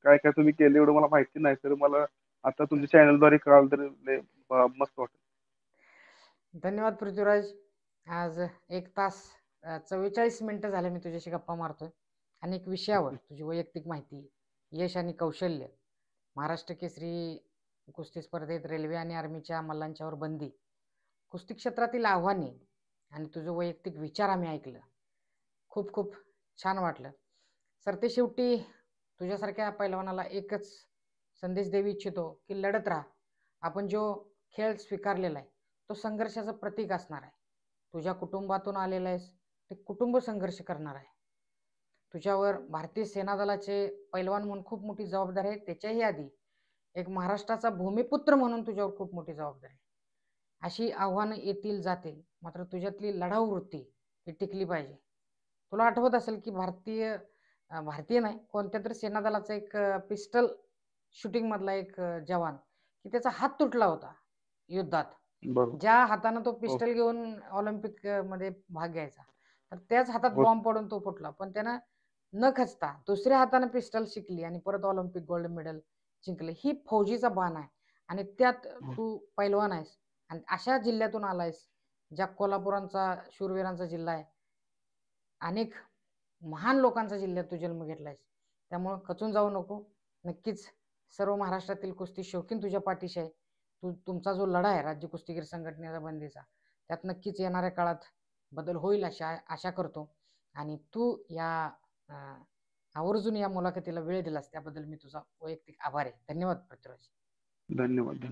काय काय तुम्ही केलं एवढं मला माहिती नाही सर. मला आता तुमच्या चॅनलद्वारे कळालं तर लय मस्त वाटतं. धन्यवाद पृथ्वीराज. आज 1 तास 44 मिनिटं झाले मी तुझ्याशी गप्पा मारतोय. अनेक विषयावर तुझी वैयक्तिक माहिती, यश आणि कौशल्य, महाराष्ट्र केसरी कुस्ती स्पर्धेत रेल्वे आणि आर्मीच्या मल्लांच्यावर बंदी, कुस्ती क्षेत्रातील आव्हाने आणि तुझं वैयक्तिक विचार आम्ही ऐकलं. खूप खूप छान वाटलं. सरते शेवटी तुझ्यासारख्या पैलवानाला एकच संदेश देऊ इच्छितो की लढत राहा. आपण जो खेळ स्वीकारलेला आहे तो संघर्षाचं प्रतीक असणार आहे. तुझ्या कुटुंबातून आलेला आहेस, ते कुटुंब संघर्ष करणार आहे. तुझ्यावर भारतीय सेना दलाचे पैलवान म्हणून खूप मोठी जबाबदारी आहे. त्याच्याही आधी एक महाराष्ट्राचा भूमिपुत्र म्हणून तुझ्यावर खूप मोठी जबाबदारी आहे. अशी आव्हानं येतील जातील, मात्र तुझ्यातली लढाऊ वृत्ती ही टिकली पाहिजे. तुला आठवत असेल की भारतीय नाही कोणत्या तरी सेना दलाचा एक पिस्टल शूटिंग मधला एक जवान की त्याचा हात तुटला होता युद्धात. बरोबर. ज्या हाताने तो हो. पिस्टल घेऊन ऑलिम्पिक मध्ये भाग घ्यायचा, तर त्याच हातात हो. बॉम्ब पडून तो फुटला. पण त्यानं न खचता दुसऱ्या हाताने पिस्टल शिकली आणि परत ऑलिम्पिक गोल्ड मेडल जिंकले. ही फौजीचा बाण आहे आणि त्यात हो. तू पैलवान आहेस आणि अशा जिल्ह्यातून आलायस ज्या कोल्हापुरांचा शूरवीरांचा जिल्हा आहे. अनेक महान लोकांचा जिल्ह्यात तू जन्म घेतलायस. त्यामुळं खचून जाऊ नको. नक्कीच सर्व महाराष्ट्रातील कुस्ती शौकीन तुझ्या पाठीशी आहे. तुमचा जो लढा आहे राज्य कुस्तीगीर संघटनेचा बंदीचा, त्यात नक्कीच येणाऱ्या काळात बदल होईल अशी आशा करतो. आणि तू या आवर्जून या मुलाखतीला वेळ दिलास त्याबद्दल मी तुझा वैयक्तिक आभार आहे. धन्यवाद पृथ्वीराज. धन्यवाद.